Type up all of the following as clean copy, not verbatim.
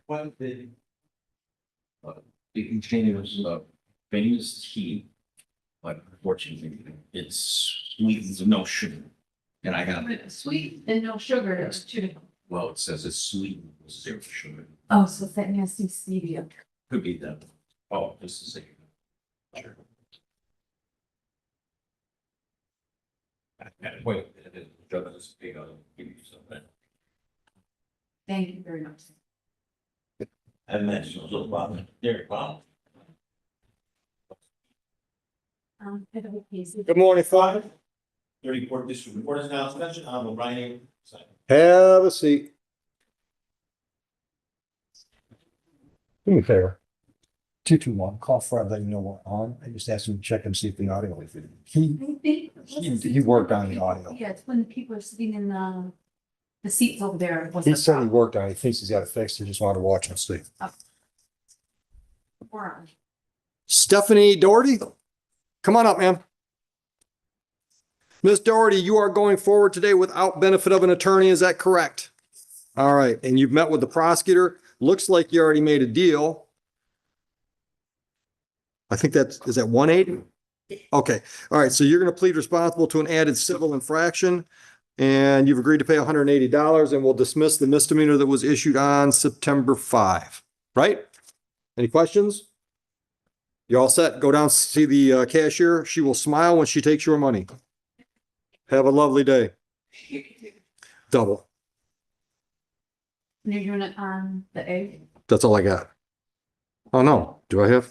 Well, the containers of famous tea, but unfortunately, it's sweet with no sugar. And I got, Sweet and no sugar, it's two different. well, it says it's sweet with zero sugar. Oh, so that nasty stevia. Could be that. Oh, just a second. Sure. Wait, this big on give you something. Thank you very much. And that's a little bottom. There, wow. Good morning, Father. The report, this report is now suspension on O'Brien. Have a seat. Do me a favor. 221, call Fred, let you know we're on. I just asked him to check and see if the audio is. He worked on the audio. Yeah, it's when people are sitting in the seats over there. He said he worked on it. He thinks he's got it fixed. He just wanted to watch and see. We're on. Stephanie Doherty, come on up, ma'am. Miss Doherty, you are going forward today without benefit of an attorney. Is that correct? All right. And you've met with the prosecutor. Looks like you already made a deal. I think is that 180? Okay. All right. So you're going to plead responsible to an added civil infraction, and you've agreed to pay $180, and we'll dismiss the misdemeanor that was issued on September 5. Right? Any questions? You all set? Go down, see the cashier. She will smile when she takes your money. Have a lovely day. Double. You're doing it on the A? That's all I got. Oh, no. Do I have?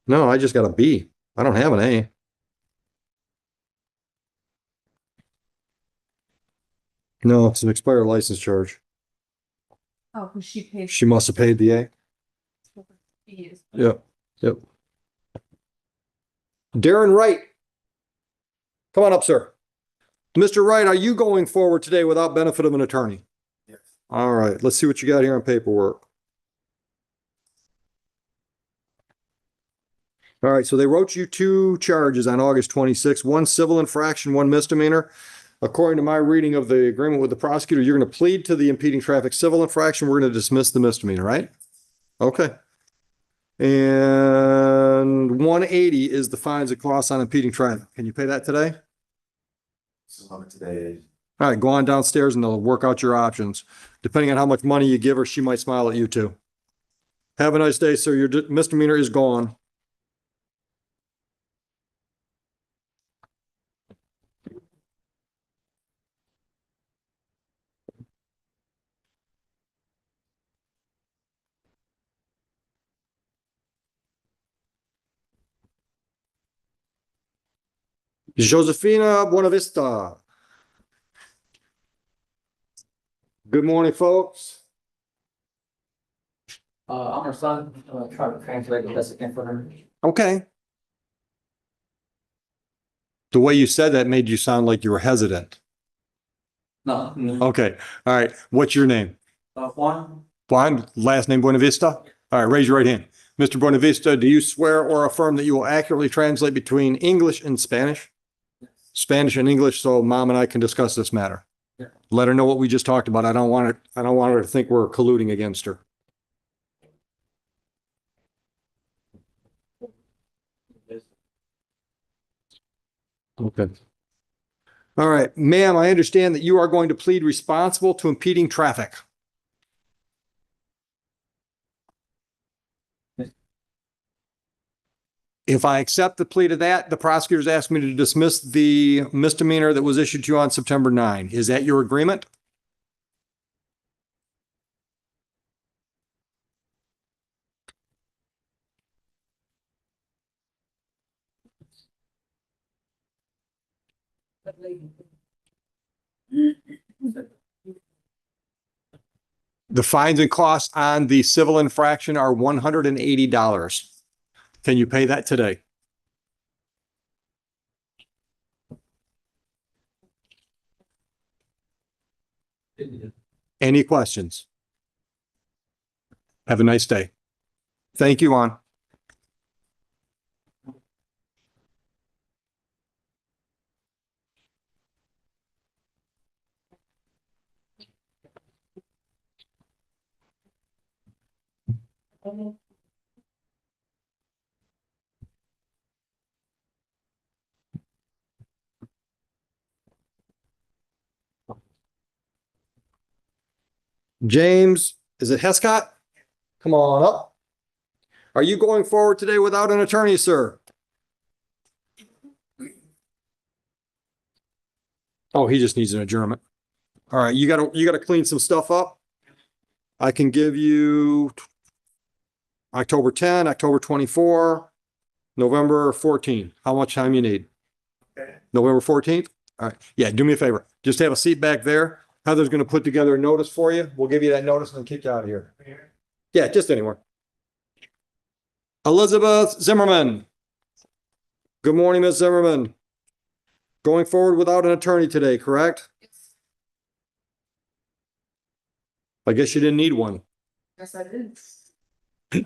No, I just got a B. I don't have an A. No, it's an expired license charge. Oh, because she paid. She must have paid the A. Yep. Yep. Darren Wright. Come on up, sir. Mr. Wright, are you going forward today without benefit of an attorney? Yes. All right. Let's see what you got here on paperwork. All right. So they wrote you 2 charges on August 26th, 1 civil infraction, 1 misdemeanor. According to my reading of the agreement with the prosecutor, you're going to plead to the impeding traffic civil infraction. We're going to dismiss the misdemeanor, right? Okay. And 180 is the fines and costs on impeding traffic. Can you pay that today? Some of it today. All right, go on downstairs and they'll work out your options. Depending on how much money you give her, she might smile at you too. Have a nice day, sir. Your misdemeanor is gone. Josefina Buenavista. Good morning, folks. I'm her son, try to translate the best I can for her. Okay. The way you said that made you sound like you were hesitant. No. Okay. All right. What's your name? Juan? Juan, last name Buenavista? All right. Raise your right hand. Mr. Buenavista, do you swear or affirm that you will accurately translate between English and Spanish? Spanish and English, so mom and I can discuss this matter. Yeah. Let her know what we just talked about. I don't want her to think we're colluding against her. Okay. All right, ma'am, I understand that you are going to plead responsible to impeding traffic. If I accept the plea to that, the prosecutors asked me to dismiss the misdemeanor that was issued to you on September 9. Is that your agreement? The fines and costs on the civil infraction are $180. Can you pay that today? Any questions? Have a nice day. Thank you, Juan. James, is it Hescott? Come on up. Are you going forward today without an attorney, sir? Oh, he just needs an adjournment. All right, you gotta clean some stuff up. I can give you October 10, October 24, November 14. How much time you need? November 14th? All right. Yeah, do me a favor. Just have a seat back there. Heather's gonna put together a notice for you. We'll give you that notice and then kick you out of here. Yeah, just anywhere. Elizabeth Zimmerman. Good morning, Ms. Zimmerman. Going forward without an attorney today, correct? I guess you didn't need one. Yes, I did.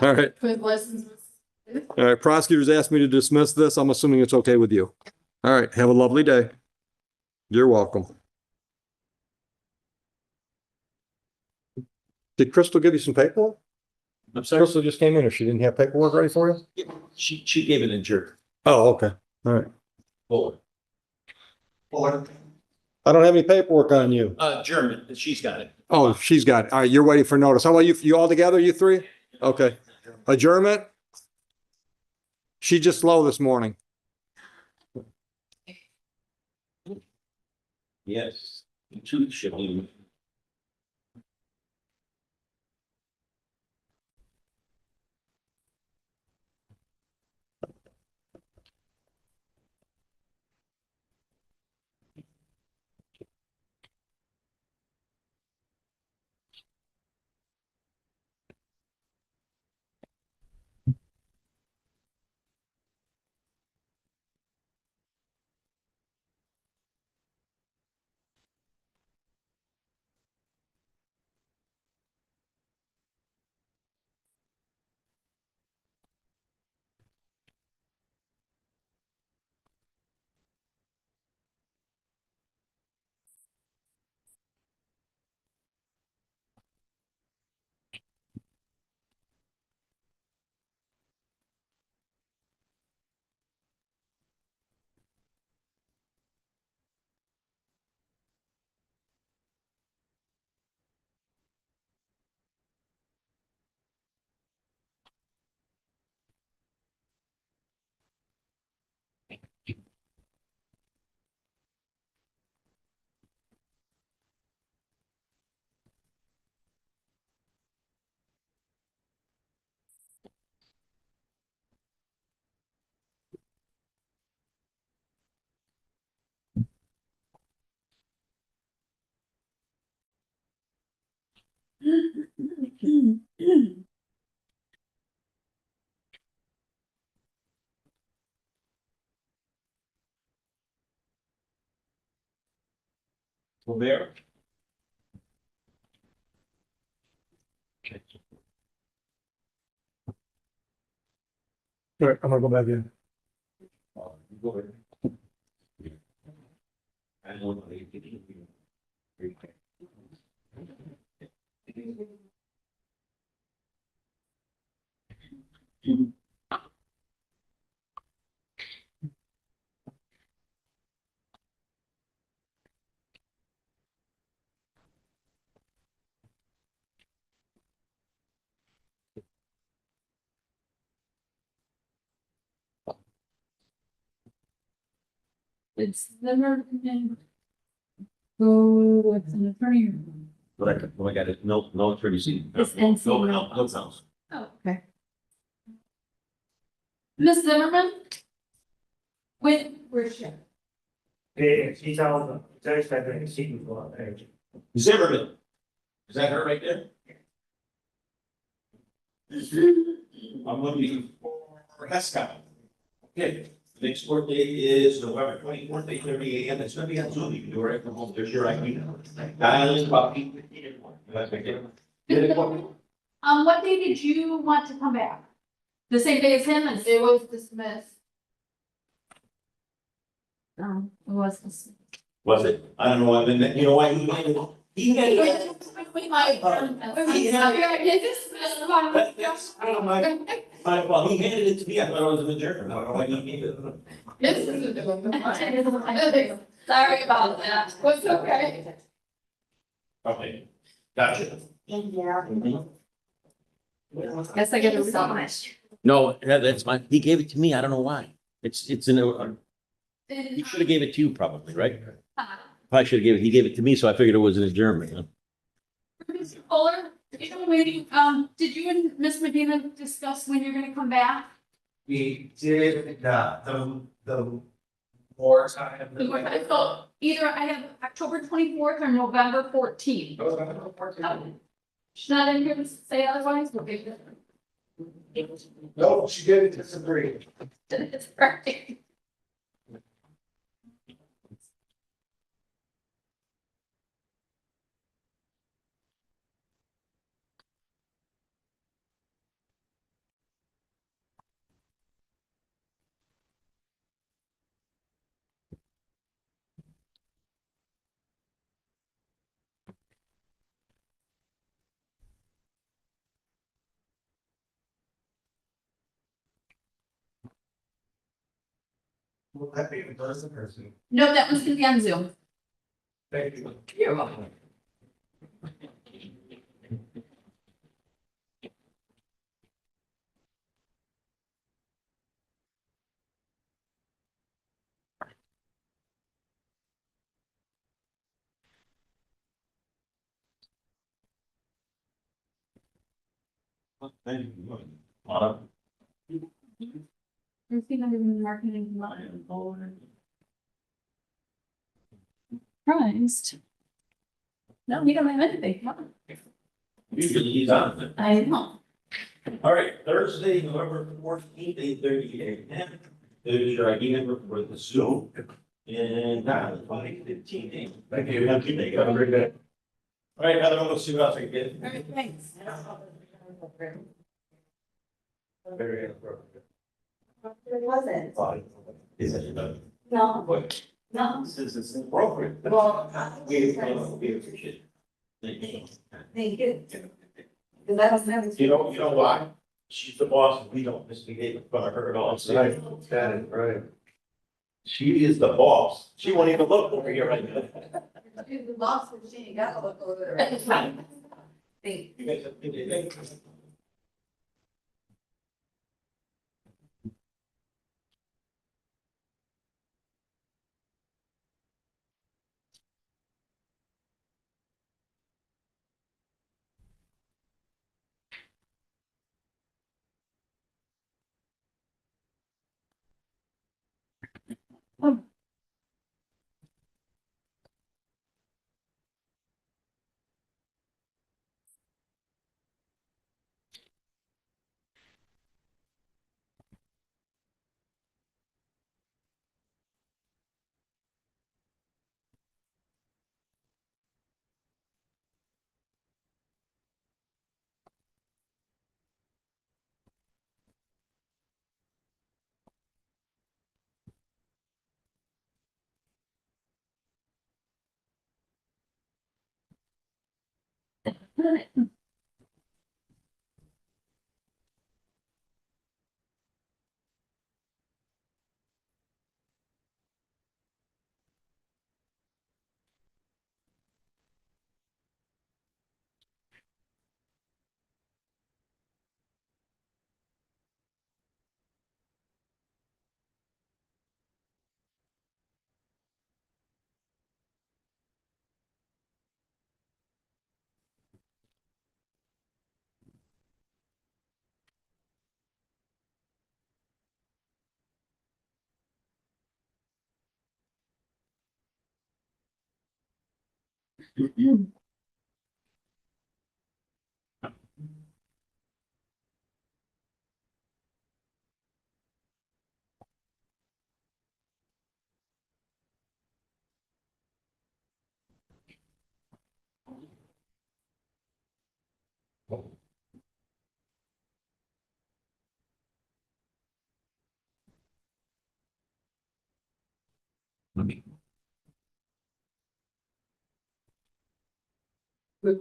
All right. Quick lessons. All right. Prosecutors asked me to dismiss this. I'm assuming it's okay with you. All right. Have a lovely day. You're welcome. Did Crystal give you some paperwork? I'm sorry. Crystal just came in, or she didn't have paperwork ready for you? She gave it in German. Oh, okay. All right. Oh, I don't have any paperwork on you. German, she's got it. Oh, she's got it. All right. You're waiting for notice. How about you? You all together, you three? Okay. Adjournment? She's just slow this morning. Yes. Two should be. Over. All right, I'm gonna go back in. Go ahead. I don't know. It's never been. Go, it's an attorney. But I got it. No attorney seat. It's NC. No sounds. Oh, okay. Miss Zimmerman? Where's she? She's out, there's that big seat before, there. Zimmerman. Is that her right there? I'm looking for Hescott. Okay, the next court date is November 24th, 8:30 a.m. It's gonna be on Zoom. You can do it right from home. There's your ID. Dial in about 8:15. That's okay. What day did you want to come back? The same day as him, and it was dismissed. It was dismissed. Was it? I don't know. I mean, you know why he made it? He made it. We might. That's, I don't know, well, he handed it to me. I thought it was an adjournment. I don't know why he made it. Sorry about that. What's okay? Okay, gotcha. Guess I get a resign. No, that's fine. He gave it to me. I don't know why. It's in a, he should have gave it to you probably, right? Probably should have gave it, he gave it to me, so I figured it was an adjournment. Huh? Mr. Fuller, you know, did you and Miss Medina discuss when you're gonna come back? We did, the more time. So either I have October 24th or November 14th. She's not in here to say otherwise, we'll give it. No, she didn't disagree. It's right. Will that be in person or Zoom? No, that was gonna be on Zoom. Thank you. You're welcome. Is he not even marketing? Surprised. No, he don't have anything. Usually he's on. I know. All right, Thursday, November 14th, 8:30 a.m. There's your ID number for the Zoom. And now, 5:15. Thank you. Have a good day. Have a great day. All right, Heather, let's see what else I can get. All right, thanks. Very appropriate. It wasn't. Is it? No, What? no. This is appropriate. Well, We appreciate it. Thank you. thank you. Because I don't have. You know why? She's the boss, and we don't misbehave in front of her at all. Right. She is the boss. She won't even look over here right now. She's the boss, but she ain't got to look over there. Thank You guys have a good day. Good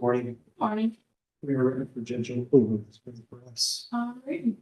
morning. Morning. We are ready for judging approval. For us. All right.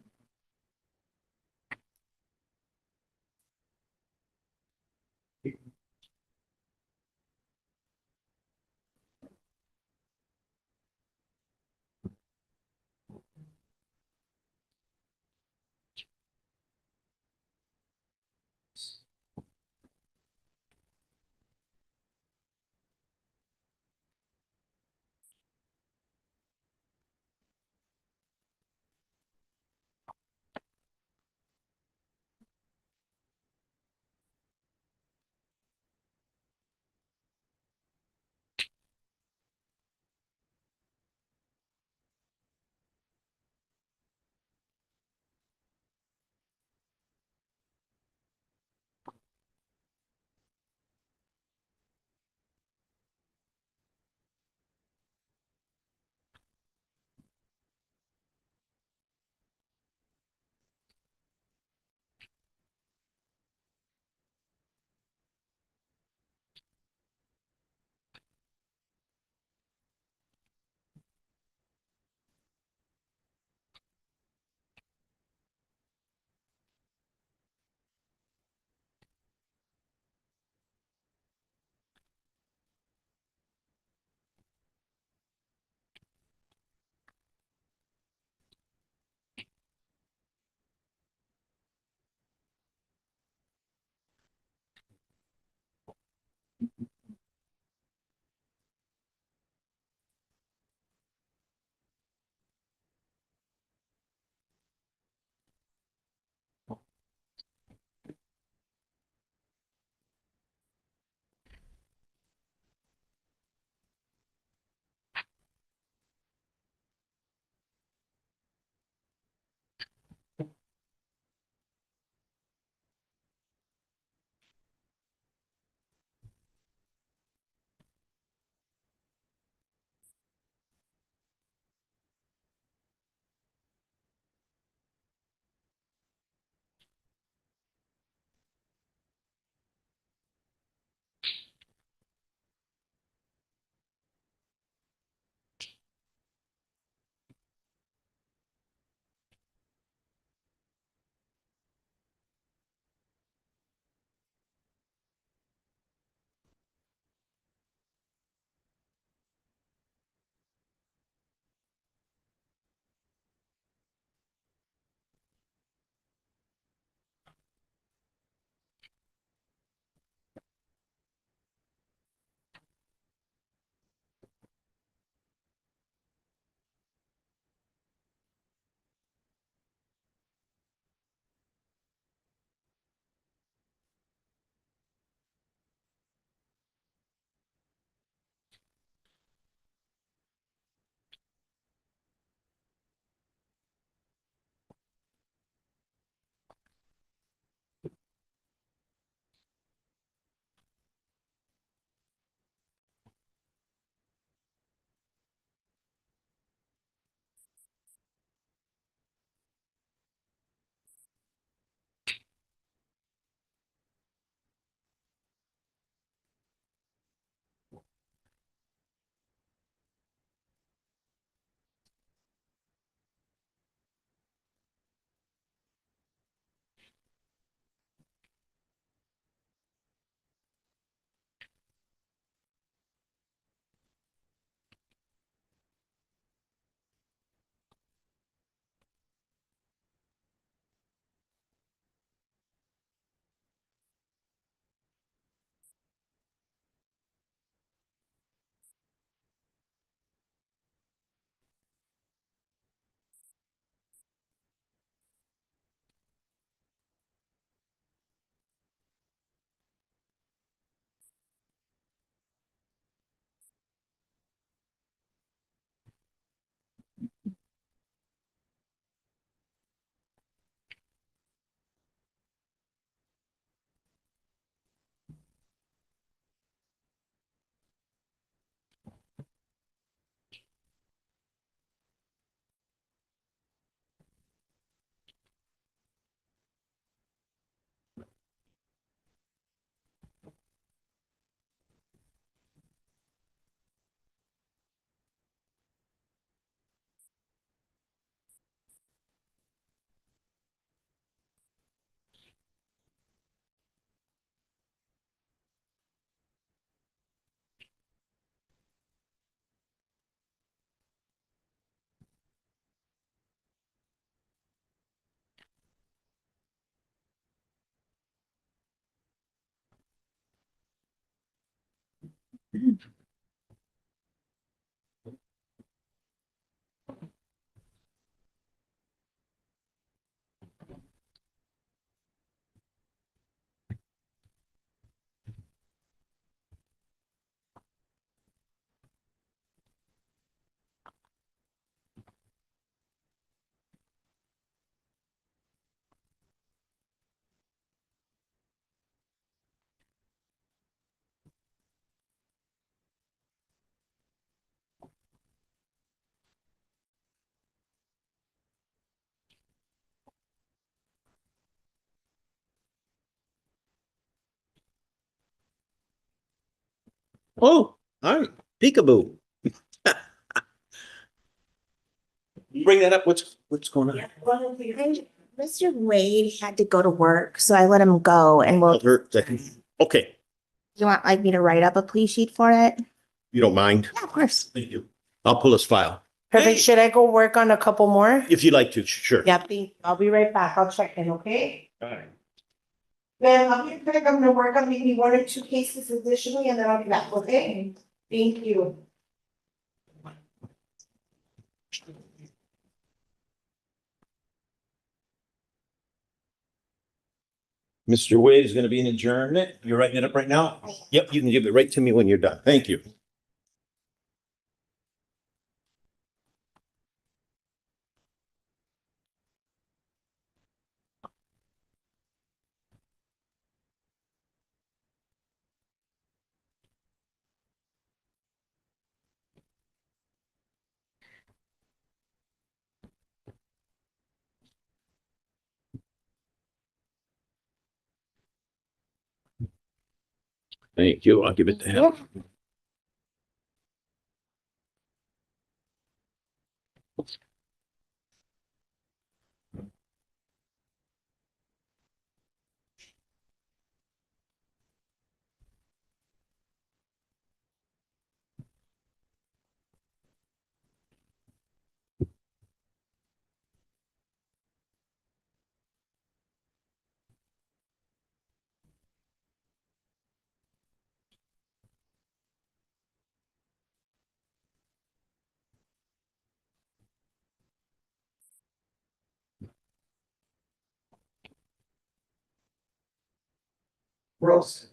Oh, all right, peekaboo. Bring that up, what's going on? Mr. Wade had to go to work, so I let him go and we'll, Okay, you want like me to write up a plea sheet for it? you don't mind? Yeah, of course. Thank you. I'll pull his file. Perfect. Should I go work on a couple more? If you'd like to, sure. Yep, I'll be right back. I'll check in, okay? All right. Then I'll be back. I'm gonna work on maybe 1 or 2 cases additionally, and then I'll be back, okay? Thank you. Mr. Wade is gonna be an adjournment. You're writing it up right now? Yep, you can give it right to me when you're done. Thank you. Thank you. I'll give it to him. Gross.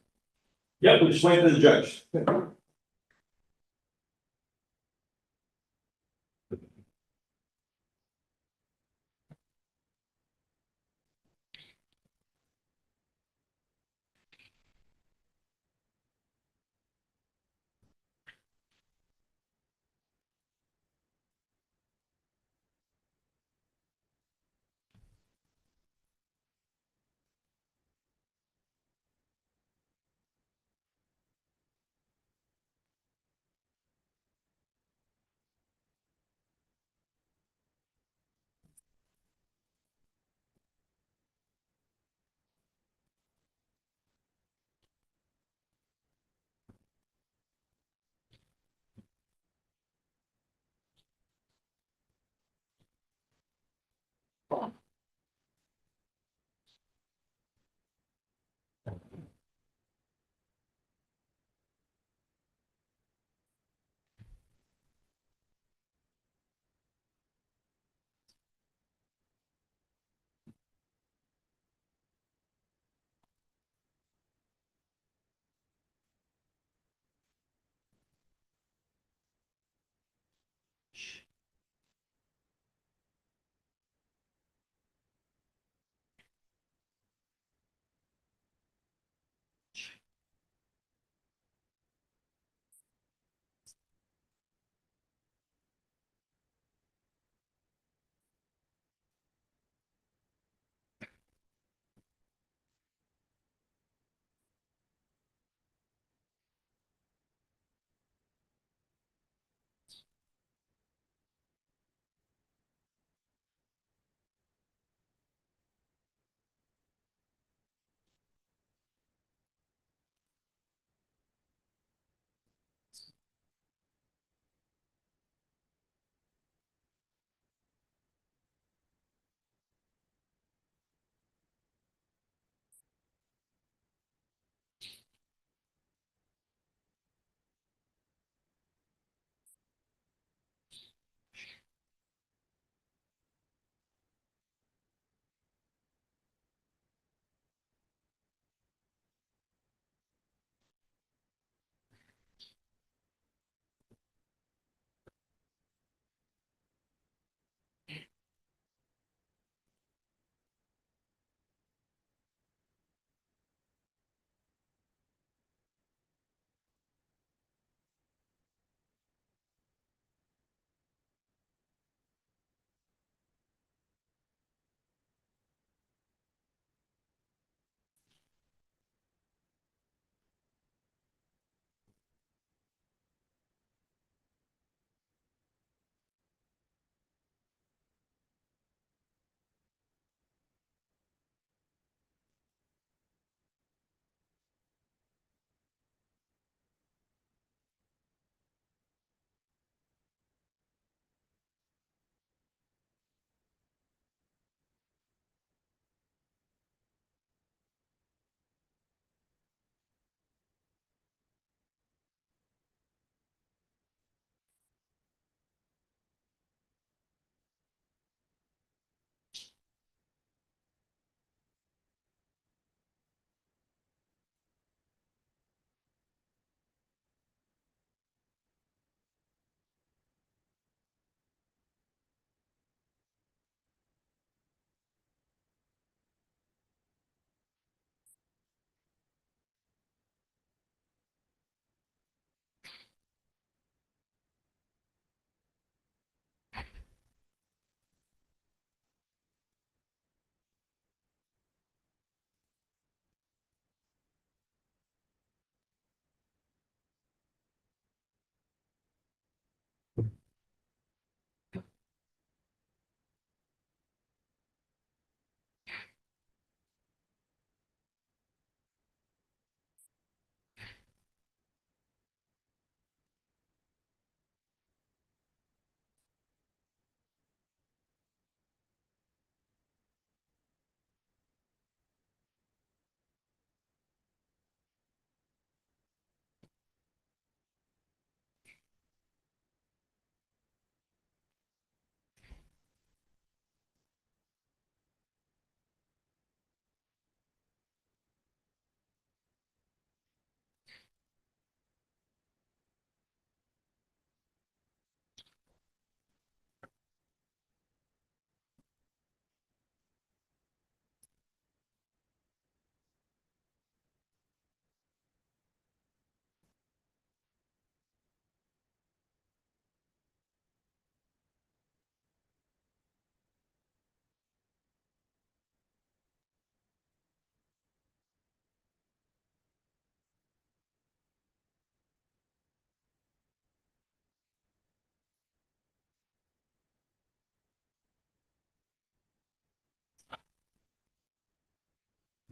Yeah, we'll just wait for the judge.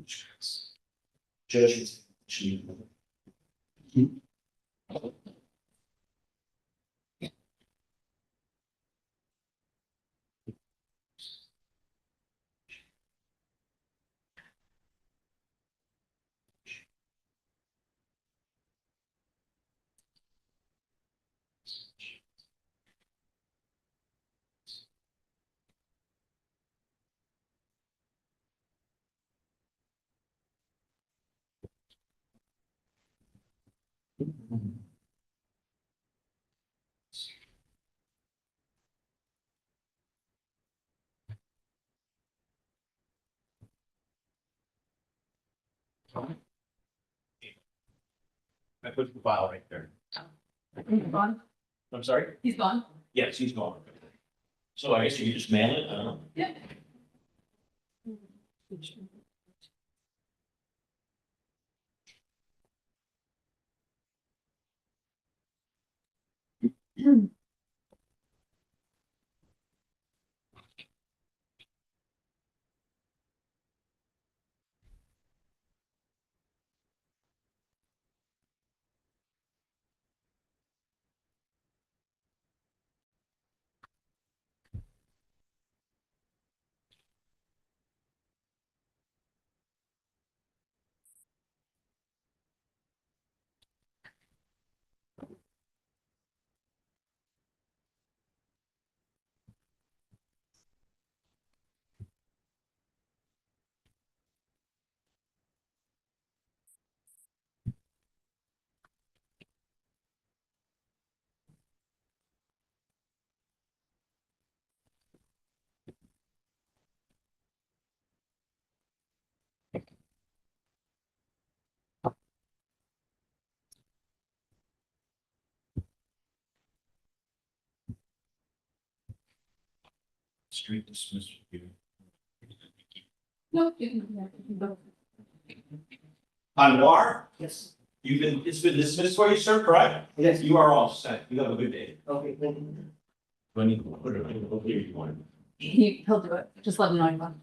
Judges. I put the file right there. He's gone. I'm sorry? He's gone. Yes, he's gone. So I guess you could just mail it, I don't know. Yeah. Street dismissed. No, you can go. Anwar, Yes. it's been dismissed for you, sir, correct? Yes. You are all set. You have a good day. Okay, thank you. When you put it in, okay, if you want. He'll do it. Just let him know I'm gone.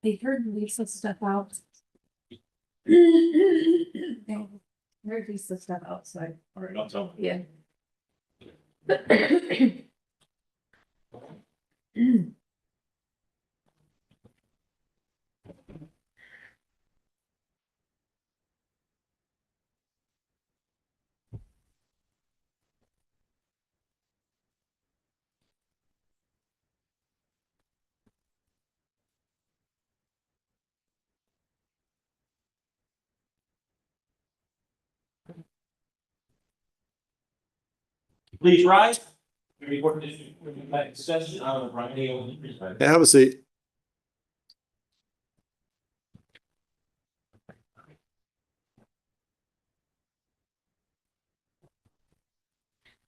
They heard Lisa stuff out. They heard Lisa stuff outside. Or, Not so. yeah. Please rise. Report this session on the Friday. Have a seat.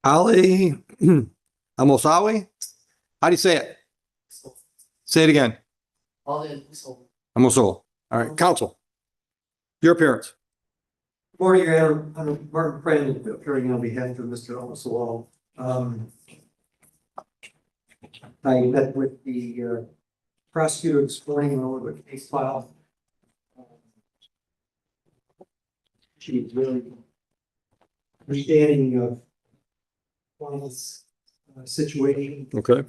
Ali, Amosawi? How do you say it? Say it again. Amoso. All right, counsel. Your appearance. Morning, Your Honor. I'm Martin Friend, appearing on behalf of Mr. Omasolo. I met with the prosecutor this morning over the case file. She's really understanding of Juan's situation. Okay.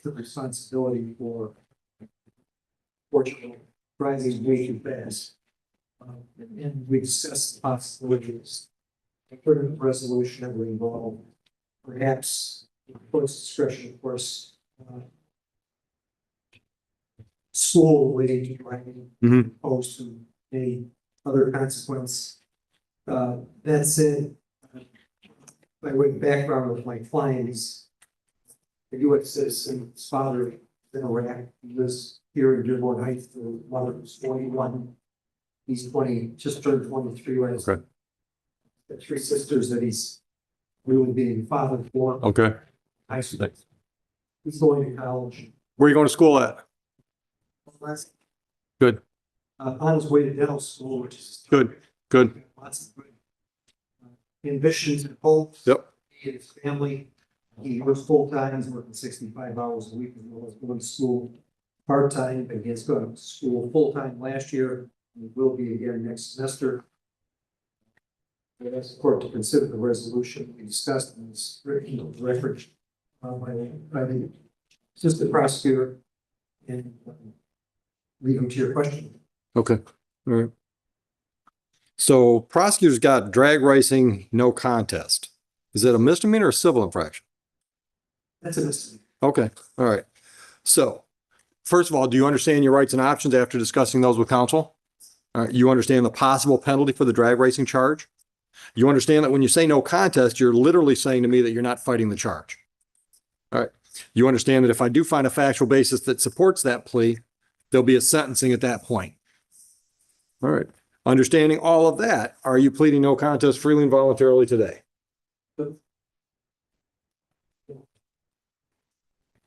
The responsibility for fortunately rising way too fast. And we discussed the possibilities. A permanent resolution that would involve perhaps court's discretion, of course. School related to writing Mhm. opposed to any other consequence. That said, by way of background of my client is a U.S. citizen, his father in Iraq, he lives here in Dearborn Heights, the mother was 41. He's 20, just turned 23 last. Okay. The three sisters that he's really being father for. Okay. I He's going to college. Where are you going to school at? Good, On his way to dental school, which is. good, good. Lots of good ambitions and hopes. Yep. He and his family. He works full time, he's working 65 hours a week, as well as going to school part-time, but he has gone to school full-time last year, and will be again next semester. I asked the court to consider the resolution we discussed in this record by the assistant prosecutor, and leave them to your question. Okay, all right. So prosecutors got drag racing, no contest. Is it a misdemeanor or civil infraction? That's a misdemeanor. Okay, all right. So first of all, do you understand your rights and options after discussing those with counsel? All right, you understand the possible penalty for the drag racing charge? You understand that when you say no contest, you're literally saying to me that you're not fighting the charge. All right. You understand that if I do find a factual basis that supports that plea, there'll be a sentencing at that point. All right. Understanding all of that, are you pleading no contest freely and voluntarily today?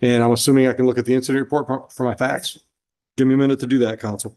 And I'm assuming I can look at the incident report for my facts. Give me a minute to do that, counsel.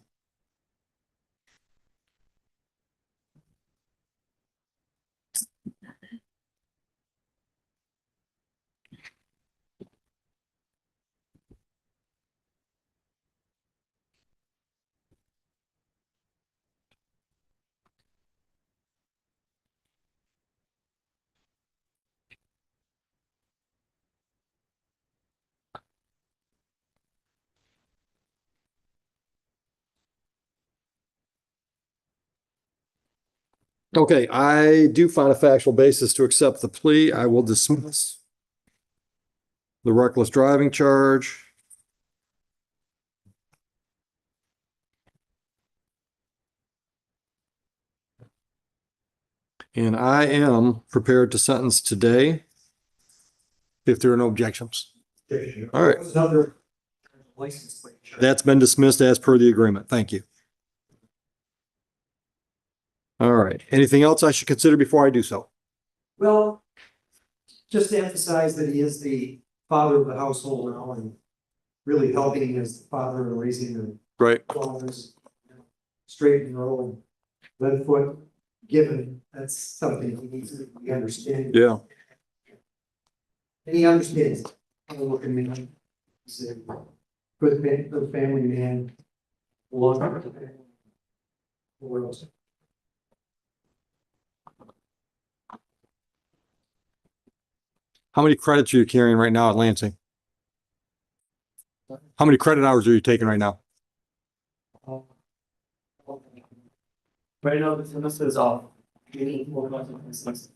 Okay, I do find a factual basis to accept the plea. I will dismiss the reckless driving charge. And I am prepared to sentence today if there are no objections. All right. Another license plate. That's been dismissed as per the agreement. Thank you. All right. Anything else I should consider before I do so? Well, just to emphasize that he is the father of the household now and really helping as the father and raising the Right. daughters, straight and narrow, left foot given. That's something he needs to understand. Yeah. And he understands. I'm looking at him. He's a good family man. Long time. What else? How many credits are you carrying right now at Lansing? How many credit hours are you taking right now? Right now, the semester is off.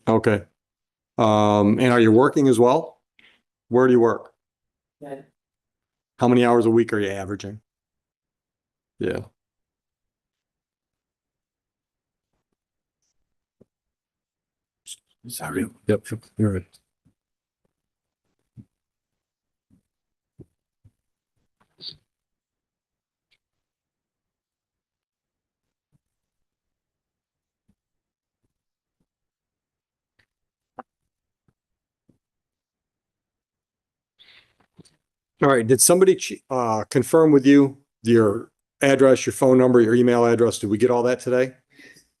Okay. And are you working as well? Where do you work? Yeah. How many hours a week are you averaging? Yeah. Sorry. Yep. You're right. All right. Did somebody confirm with you your address, your phone number, your email address? Did we get all that today?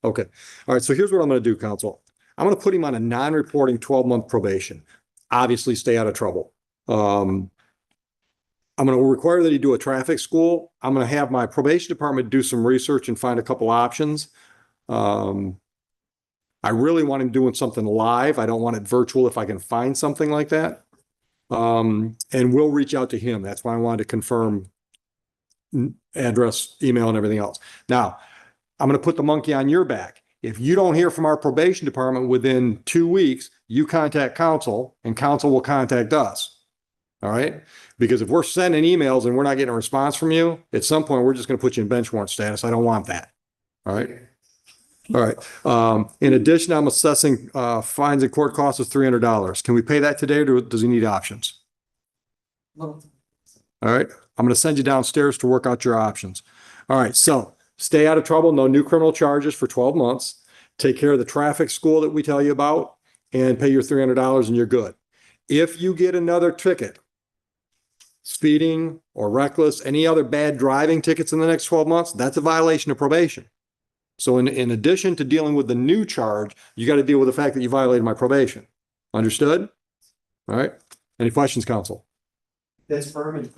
Okay. All right. So here's what I'm going to do, counsel. I'm going to put him on a non-reporting 12-month probation. Obviously, stay out of trouble. I'm going to require that he do a traffic school. I'm going to have my probation department do some research and find a couple options. I really want him doing something live. I don't want it virtual if I can find something like that. And we'll reach out to him. That's why I wanted to confirm address, email, and everything else. Now, I'm going to put the monkey on your back. If you don't hear from our probation department within 2 weeks, you contact counsel and counsel will contact us. All right. Because if we're sending emails and we're not getting a response from you, at some point, we're just going to put you in bench warrant status. I don't want that. All right. All right. In addition, I'm assessing fines and court costs of $300. Can we pay that today or does he need options? All right. I'm going to send you downstairs to work out your options. All right. So stay out of trouble. No new criminal charges for 12 months. Take care of the traffic school that we tell you about and pay your $300 and you're good. If you get another ticket speeding or reckless, any other bad driving tickets in the next 12 months, that's a violation of probation. So in addition to dealing with the new charge, you got to deal with the fact that you violated my probation. Understood? All right. Any questions, counsel? That's firm.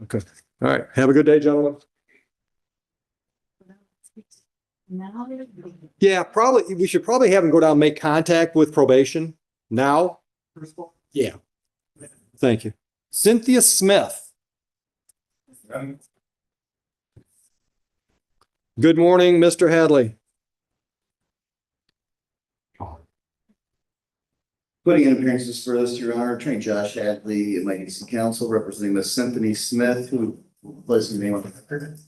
Okay. All right. Have a good day, gentlemen. Now, Yeah, probably, we should probably have him go down and make contact with probation now. Yeah. Thank you. Cynthia Smith. Good morning, Mr. Hadley. Putting in appearances for this, Your Honor, Attorney Josh Hadley, my DC counsel, representing Miss Cynthia Smith, who places the name on the record.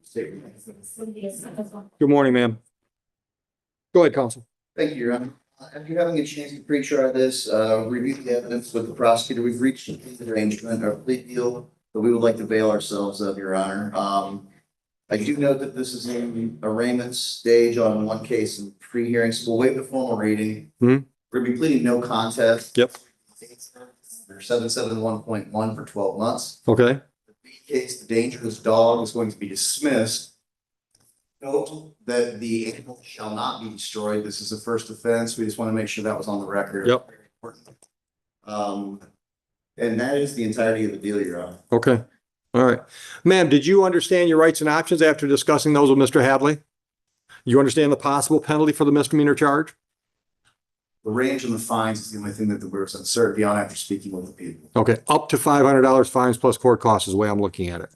State your name. Good morning, ma'am. Go ahead, counsel. Thank you, Your Honor. After having a chance to pre-try this, review the evidence with the prosecutor, we've reached an arrangement or plea deal that we would like to avail ourselves of, Your Honor. I do note that this is in arraignment stage on one case in pre-hearing, so we'll waive the formal reading. Mhm. We're gonna be pleading no contest. Yep. For 771.1 for 12 months. Okay. The B case, the dangerous dog, is going to be dismissed. Note that the animal shall not be destroyed. This is the first offense. We just want to make sure that was on the record. Yep. And that is the entirety of the deal, Your Honor. Okay. All right. Ma'am, did you understand your rights and options after discussing those with Mr. Hadley? You understand the possible penalty for the misdemeanor charge? The range and the fines is the only thing that we're uncertain beyond after speaking with the people. Okay, up to $500 fines plus court costs is the way I'm looking at it.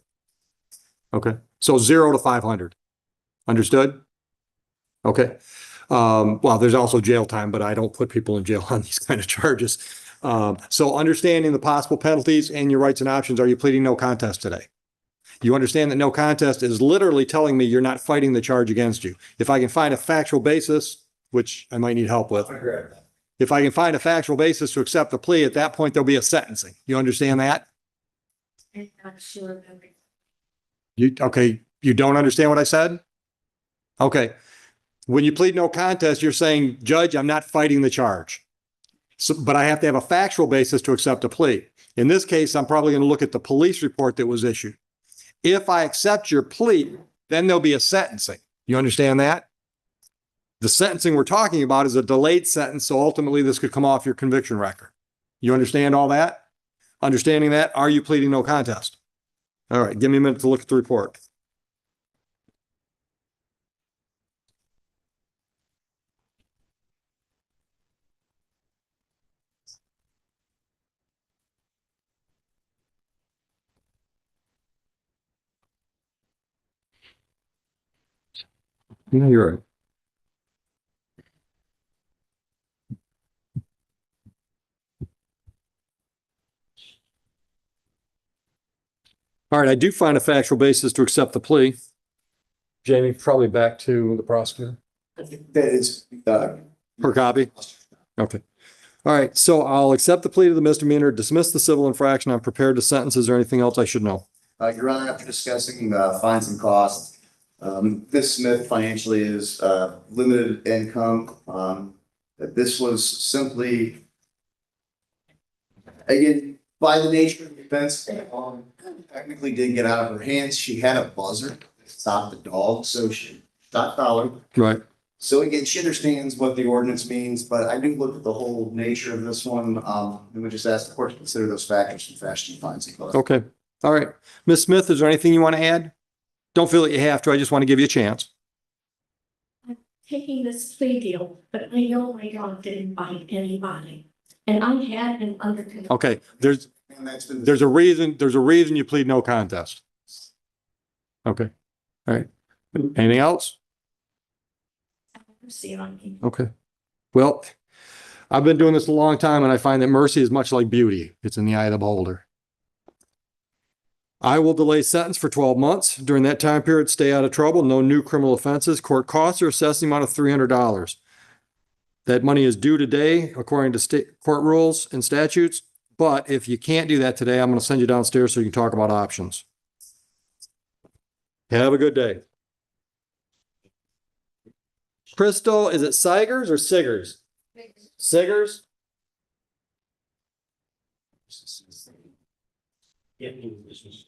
Okay, so 0 to 500. Understood? Okay. Well, there's also jail time, but I don't put people in jail on these kind of charges. So understanding the possible penalties and your rights and options, are you pleading no contest today? You understand that no contest is literally telling me you're not fighting the charge against you. If I can find a factual basis, which I might need help with. If I can find a factual basis to accept the plea, at that point, there'll be a sentencing. You understand that? I'm not sure. Okay, you don't understand what I said? Okay. When you plead no contest, you're saying, Judge, I'm not fighting the charge. So, but I have to have a factual basis to accept a plea. In this case, I'm probably going to look at the police report that was issued. If I accept your plea, then there'll be a sentencing. You understand that? The sentencing we're talking about is a delayed sentence, so ultimately this could come off your conviction record. You understand all that? Understanding that, are you pleading no contest? All right, give me a minute to look at the report. No, you're right. All right, I do find a factual basis to accept the plea. Jamie, probably back to the prosecutor. That is, Per copy? Okay. All right, so I'll accept the plea to the misdemeanor, dismiss the civil infraction. I'm prepared to sentence. Is there anything else I should know? Your Honor, after discussing fines and costs, Ms. Smith financially is limited income. This was simply, again, by the nature of the offense, technically didn't get out of her hands. She had a buzzer to stop the dog, so she shot collar. Right. So again, she understands what the ordinance means, but I do look at the whole nature of this one. And we just ask the court to consider those factors in fashioning fines and costs. Okay. All right. Ms. Smith, is there anything you want to add? Don't feel that you have to. I just want to give you a chance. I'm taking this plea deal, but I know my dog didn't bite anybody. And I had him under control. Okay. There's And that's been. a reason you plead no contest. Okay. All right. Anything else? Mercy on me. Okay. Well, I've been doing this a long time and I find that mercy is much like beauty. It's in the eye of the beholder. I will delay sentence for 12 months. During that time period, stay out of trouble. No new criminal offenses. Court costs are assessed the amount of $300. That money is due today, according to state court rules and statutes. But if you can't do that today, I'm going to send you downstairs so you can talk about options. Have a good day. Crystal, is it Sigers or Siggers? Siggers? Can't do this is-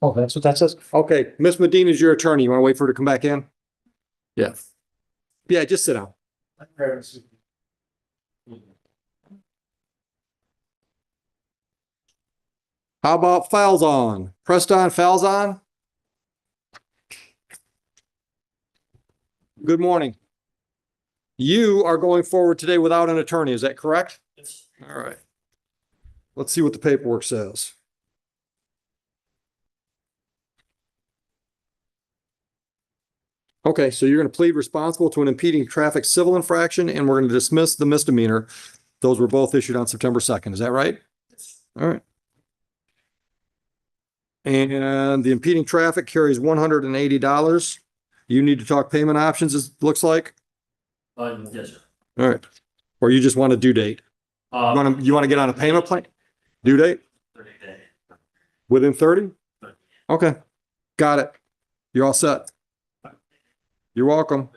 Oh, that's what that says? Okay, Miss Medina is your attorney. You want to wait for her to come back in? Yeah. Yeah, just sit down. How about Falzon? Preston Falzon? Good morning. You are going forward today without an attorney, is that correct? All right. Let's see what the paperwork says. Okay, so you're going to plead responsible to an impeding traffic civil infraction, and we're going to dismiss the misdemeanor. Those were both issued on September 2nd. Is that right? All right. And the impeding traffic carries $180. You need to talk payment options, it looks like. Yes, sir. All right. Or you just want a due date? You want to get on a payment plan? Due date? 30 days. Within 30? Okay. Got it. You're all set. You're welcome.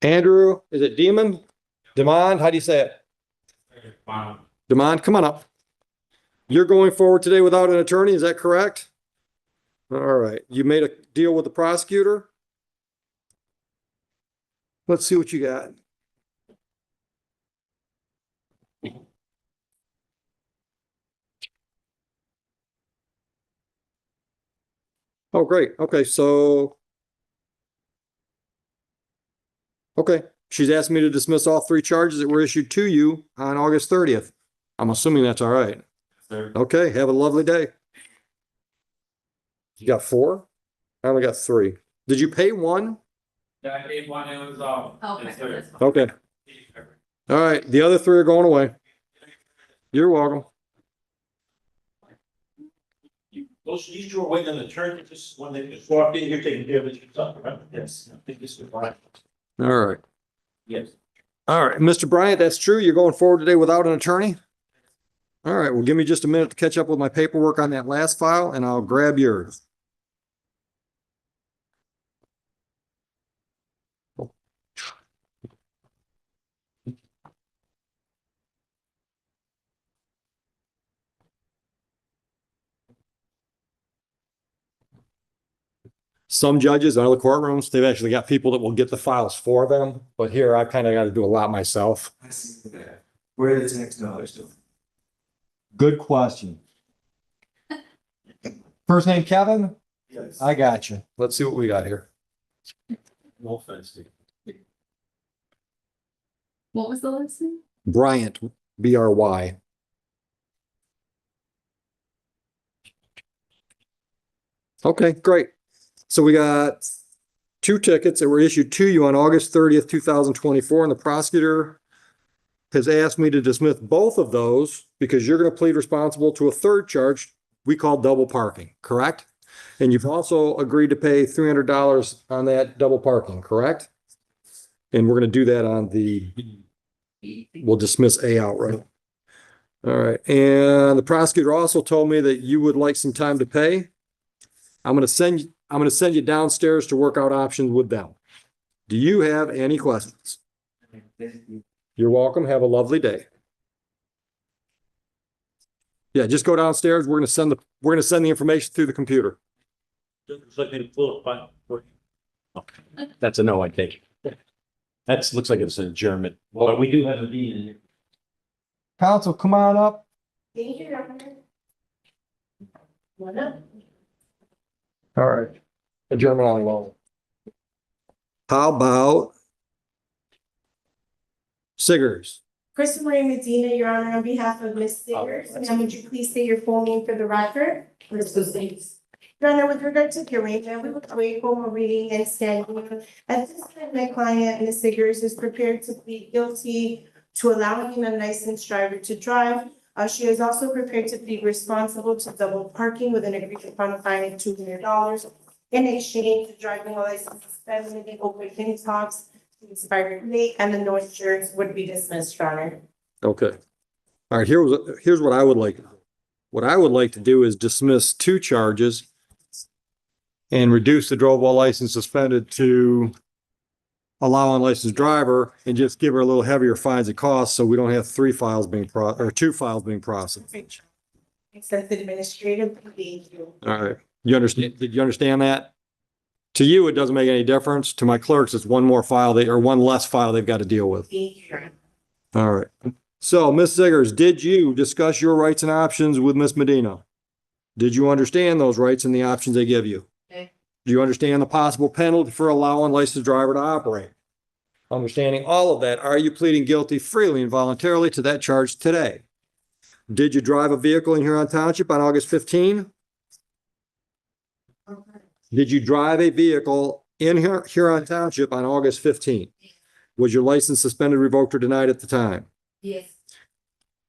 Andrew, is it Demon? Demond, how do you say it? Demond, come on up. You're going forward today without an attorney, is that correct? All right, you made a deal with the prosecutor? Let's see what you got. Oh, great. Okay, so. Okay, she's asked me to dismiss all three charges that were issued to you on August 30th. I'm assuming that's all right. Sir. Okay, have a lovely day. You got four? I only got three. Did you pay one? Yeah, I paid one, it was, Okay, yes, sir. that's fine. Okay. All right, the other three are going away. You're welcome. These two are waiting on the turn, just when they just walked in, you're taking care of it yourself, right? Yes. I think this is right. All right. Yes. All right, Mr. Bryant, that's true. You're going forward today without an attorney? All right, well, give me just a minute to catch up with my paperwork on that last file and I'll grab yours. Some judges in other courtrooms, they've actually got people that will get the files for them, but here I've kind of got to do a lot myself. I see that. Where are the tax dollars to? Good question. First name Kevin? Yes. I got you. Let's see what we got here. No offense, Steve. What was the last name? Bryant, B-R-Y. Okay, great. So we got two tickets that were issued to you on August 30th, 2024, and the prosecutor has asked me to dismiss both of those because you're going to plead responsible to a third charge we call double parking, correct? And you've also agreed to pay $300 on that double parking, correct? And we're going to do that on we'll dismiss A outright. All right. And the prosecutor also told me that you would like some time to pay. I'm going to send you downstairs to work out options with them. Do you have any questions? You're welcome. Have a lovely day. Yeah, just go downstairs. We're going to send the information through the computer. Just like they pull it back for you. That's a no, I think. That looks like it's an adjournment. Well, we do have a meeting. Counsel, come on up. Thank you, Your Honor. What up? All right. Adjournment on loan. How about Siggers? Kristen Marie Medina, Your Honor, on behalf of Ms. Siggers, ma'am, would you please state your full name for the record? Your Honor, with regard to the arraignment, we would wait for more reading and standing. At this time, my client, Ms. Siggers, is prepared to plead guilty to allowing an unlicensed driver to drive. She is also prepared to plead responsible to double parking with an agreed upon fine of $200 in exchange for driving a license suspended in open pin talks to expired date, and the no insurance would be dismissed, Your Honor. Okay. All right, here's what I would like. What I would like to do is dismiss 2 charges and reduce the drove while license suspended to allow unlicensed driver and just give her a little heavier fines and costs so we don't have 2 files being processed. Except administrative, thank you. All right. You understand? Did you understand that? To you, it doesn't make any difference. To my clerks, it's one more file or one less file they've got to deal with. Thank you, Your Honor. All right. So, Ms. Ziggers, did you discuss your rights and options with Ms. Medina? Did you understand those rights and the options they give you? Okay. Do you understand the possible penalty for allowing licensed driver to operate? Understanding all of that, are you pleading guilty freely and voluntarily to that charge today? Did you drive a vehicle in Huron Township on August 15? Did you drive a vehicle in Huron Township on August 15? Was your license suspended, revoked, or denied at the time? Yes.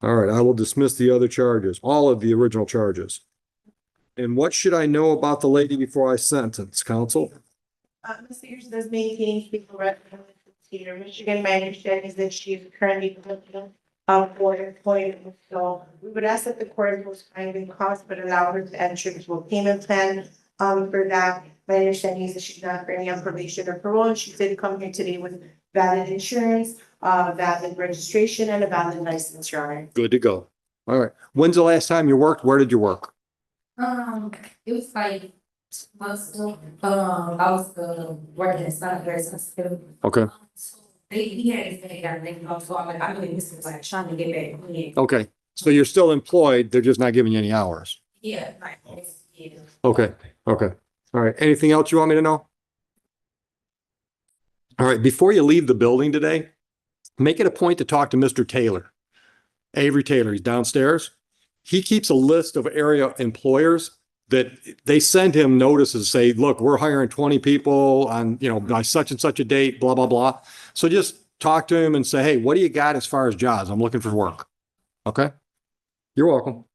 All right, I will dismiss the other charges, all of the original charges. And what should I know about the lady before I sentence, counsel? Ms. Sears does maintain people resident in the state of Michigan. My understanding is that she is currently looking for employment. So we would ask that the court impose fines and costs, but allow her to enter into a payment plan. For that, my understanding is that she's not currently on probation or parole. She did come here today with valid insurance, valid registration, and a valid license, Your Honor. Good to go. All right. When's the last time you worked? Where did you work? It was like months ago. I was working at Sunburst Hospital. Okay. He had his thing got everything off, so I'm like, I mean, this is like trying to get back. Yeah. Okay. So you're still employed. They're just not giving you any hours. Yeah, like, yeah. Okay. Okay. All right. Anything else you want me to know? All right. Before you leave the building today, make it a point to talk to Mr. Taylor. Avery Taylor. He's downstairs. He keeps a list of area employers that they send him notices, say, look, we're hiring 20 people on, by such and such a date, blah, blah, blah. So just talk to him and say, hey, what do you got as far as jobs? I'm looking for work. Okay. You're welcome.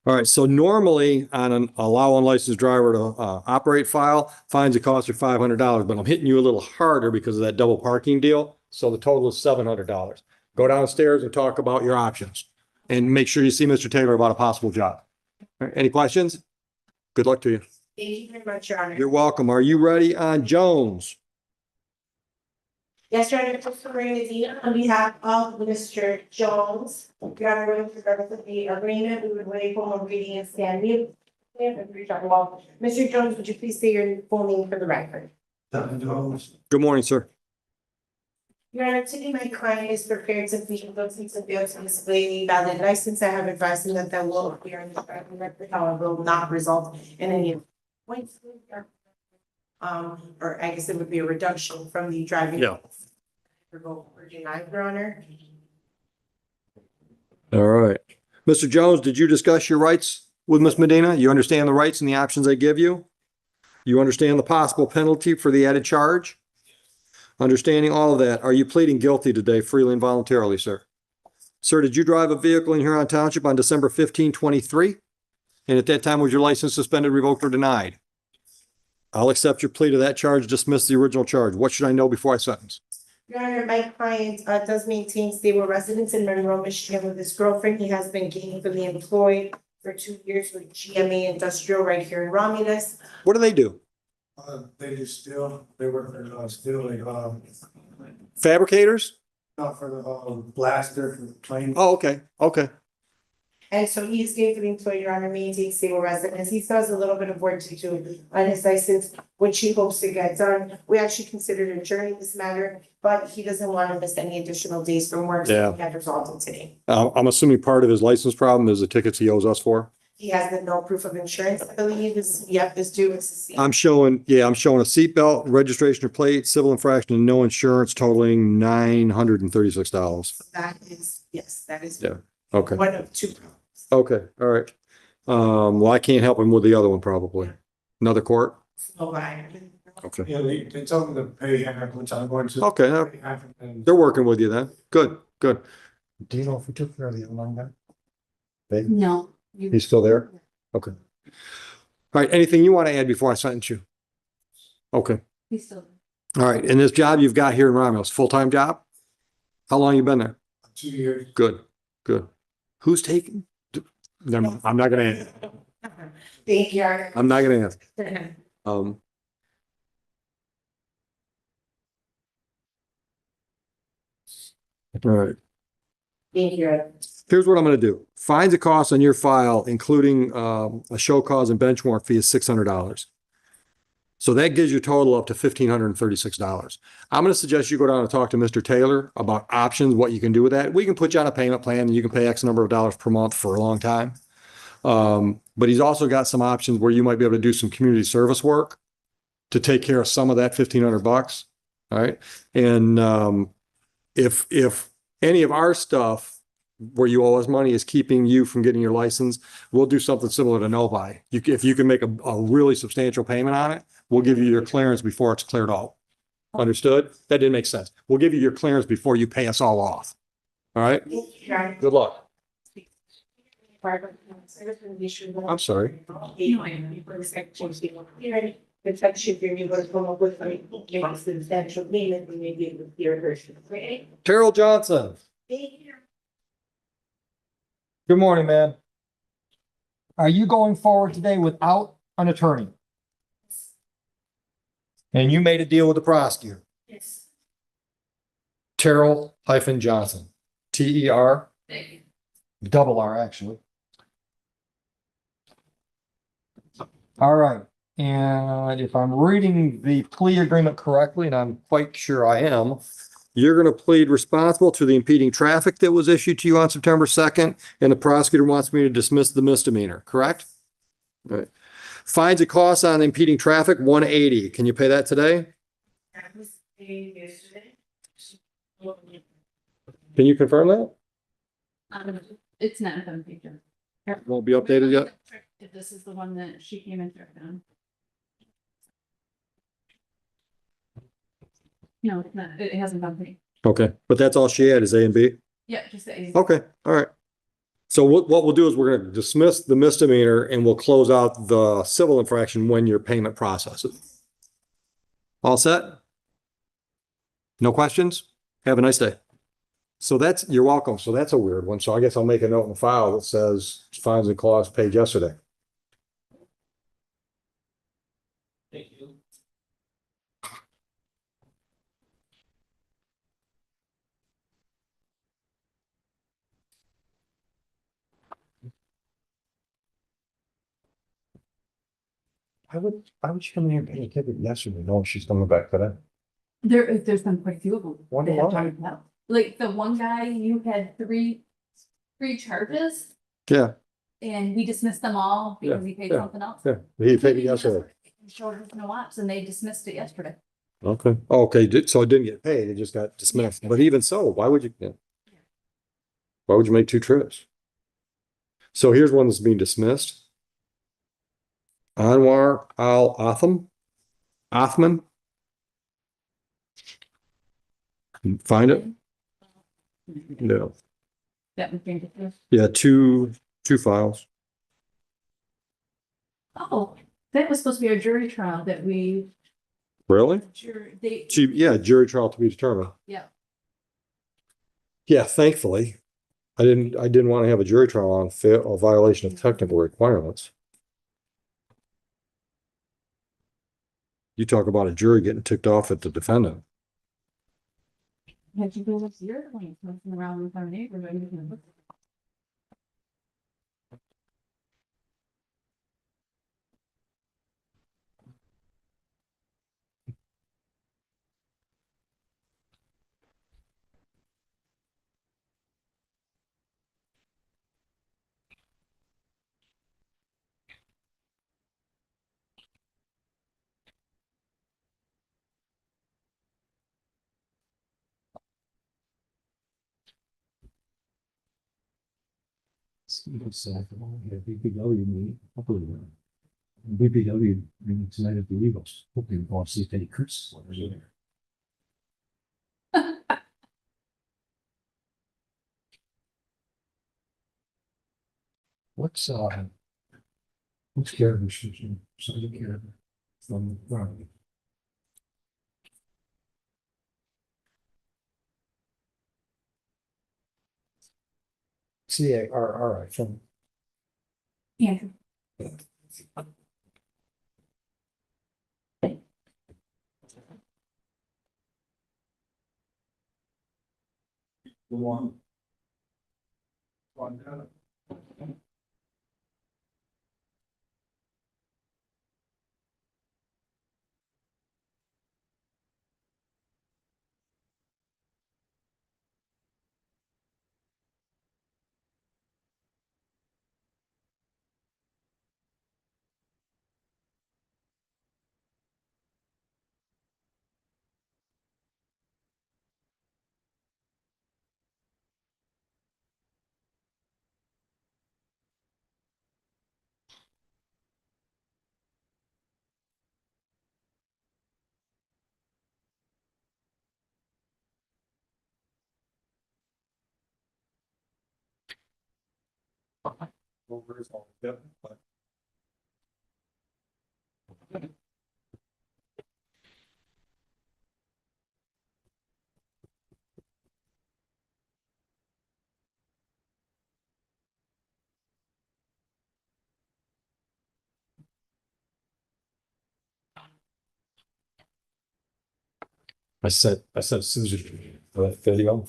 All right, so normally on an allow unlicensed driver to operate file, fines and costs are $500, but I'm hitting you a little harder because of that double parking deal. So the total is $700. Go downstairs and talk about your options and make sure you see Mr. Taylor about a possible job. All right, any questions? Good luck to you. Thank you very much, Your Honor. You're welcome. Are you ready on Jones? Yes, Your Honor, Mr. Medina, on behalf of Mr. Jones, Your Honor, with regard to the agreement, we would waive formal reading and stand mute. Mr. Jones, would you please say your full name for the record? Good morning, sir. Your Honor, today my client is prepared to plead guilty to fail to display a valid license. I have advised him that will appear in the record, however, will not result in any points. Or I guess it would be a reduction from the driving. Yeah. Revoke or deny, Your Honor. All right. Mr. Jones, did you discuss your rights with Ms. Medina? You understand the rights and the options they give you? You understand the possible penalty for the added charge? Understanding all of that, are you pleading guilty today freely and voluntarily, sir? Sir, did you drive a vehicle in Huron Township on December 15, 23? And at that time, was your license suspended, revoked, or denied? I'll accept your plea to that charge, dismiss the original charge. What should I know before I sentence? Your Honor, my client does maintain stable residence in Monroe, Michigan with his girlfriend. He has been gainfully employed for 2 years with GMA Industrial right here in Romulus. What do they do? They do steel, they work for steel, Fabricators? not for the blaster for the plane. Oh, okay. Okay. And so he is gainfully employed, Your Honor, maintains stable residence. He still has a little bit of work to do on his license, which he hopes to get done. We actually considered adjourning this matter, but he doesn't want to miss any additional days from work. So Yeah. we have resolved it today. I'm assuming part of his license problem is the tickets he owes us for. He has the no proof of insurance, I believe, is due. I'm showing a seatbelt, registration or plate, civil infraction, and no insurance totaling $936. That is, yes, that is. Yeah. Okay. One of 2 problems. Okay. All right. Well, I can't help him with the other one probably. Another court? So I. Okay. Yeah, they told me to pay half, which I'm going to. Okay. pay half, and They're working with you then. Good, good. do you know if we took care of the other one guy? Hey, No. he's still there? Okay. All right, anything you want to add before I sentence you? Okay, He's still. all right, and this job you've got here in Romulus, full-time job? How long you been there? 2 years. Good, good. Who's taking? Never mind, I'm not gonna, ask. Thank you, Your Honor. I'm not gonna ask. All right. Thank you, Your Honor. Here's what I'm gonna do. Fines and costs on your file, including a show cause and bench warrant fee is $600. So that gives you a total up to $1,536. I'm gonna suggest you go down and talk to Mr. Taylor about options, what you can do with that. We can put you on a payment plan and you can pay X number of dollars per month for a long time. But he's also got some options where you might be able to do some community service work to take care of some of that $1,500. All right. And if any of our stuff where you owe us money is keeping you from getting your license, we'll do something similar to no buy. If you can make a really substantial payment on it, we'll give you your clearance before it's cleared off. Understood? That didn't make sense. We'll give you your clearance before you pay us all off. All right? Thank you, Your Honor. Good luck. I'm I'm sorry. The section here, you're gonna come up with a substantial payment, we may be able to hear her. Okay? Terrell Johnson. Thank you. Good morning, man. Are you going forward today without an attorney? And you made a deal with the prosecutor, Yes. Terrell-Johnson, T-E-R, double R, actually. All right, and if I'm reading the plea agreement correctly, and I'm quite sure I am, you're gonna plead responsible to the impeding traffic that was issued to you on September 2nd, and the prosecutor wants me to dismiss the misdemeanor, correct? All right. Fines and costs on impeding traffic, $180. Can you pay that today? That was paid yesterday. Can you confirm that? It's not on picture. Won't be updated yet? If this is the one that she came in on. No, it's not. It hasn't been paid. Okay, but that's all she had is A and B? Yeah, just the A. Okay, all right. So what we'll do is we're gonna dismiss the misdemeanor and we'll close out the civil infraction when your payment processes. All set? No questions? Have a nice day. So you're welcome. So that's a weird one. So I guess I'll make a note in the file that says fines and costs paid yesterday. Thank you. Why would she come in here and pay a ticket yesterday, knowing she's coming back today? There's been quite a few of them. Wonder that have why. tried to help. Like the one guy, you had three charges Yeah, and we dismissed them all because he paid yeah, something else. yeah. He paid it yesterday. Showed us no ops and they dismissed it yesterday. Okay, okay, so it didn't get paid, it just got dismissed, but even so, why would you? Yeah. Why would you make two trips? So here's one that's being dismissed. Anwar Al Othman. Find it? No, That was being dismissed. yeah, two files. Oh, that was supposed to be a jury trial that we, Really? Jury trial to be determined. yeah. Yeah, thankfully. I didn't want to have a jury trial on a violation of technical requirements. You talk about a jury getting ticked off at the defendant. Had you go up to your point, messing around with our neighborhood. BPW meeting tonight at the Eagles. Hoping to go and see if any Chris. What's Karen? Somebody Karen from, CARR from. Yeah. One. I sent Susan that video.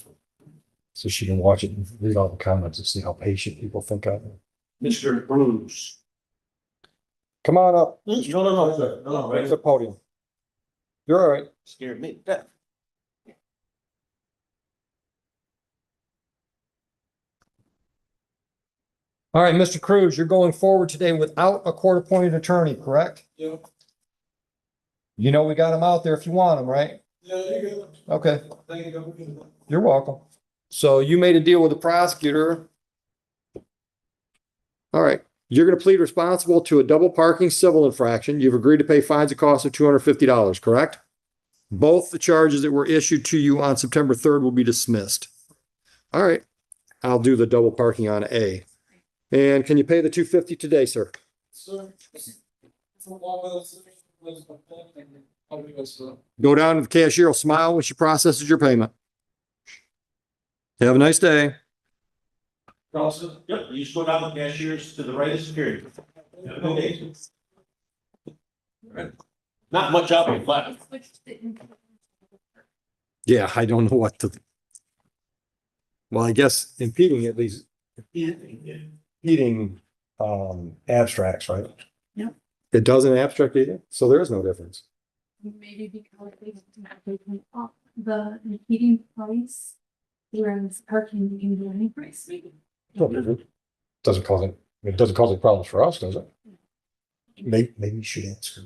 So she can watch it and read all the comments and see how patient people think I am. Mr. Bruce. Come on up. No, no, Right at the podium. You're all right. Scared me to death. All right, Mr. Cruz, you're going forward today without a court-appointed attorney, correct? Yeah. You know we got him out there if you want him, right? Yeah, you Okay, go. Thank you. you're welcome. So you made a deal with the prosecutor. All right, you're gonna plead responsible to a double parking civil infraction. You've agreed to pay fines and costs of $250, correct? Both the charges that were issued to you on September 3rd will be dismissed. All right, I'll do the double parking on A. And can you pay the $250 today, sir? Go down to the cashier, will smile when she processes your payment. Have a nice day. Yep, you just go down the cashiers to the right of security. Have a good day. Not much out of left. Yeah, I don't know what to. Well, I guess impeding at least, impeding abstracts, right? Yep. It doesn't abstract either, so there is no difference. Maybe because they went up the heating price, whereas parking you can do any price, maybe. Doesn't cause it doesn't cause any problems for us, does it? Maybe you should answer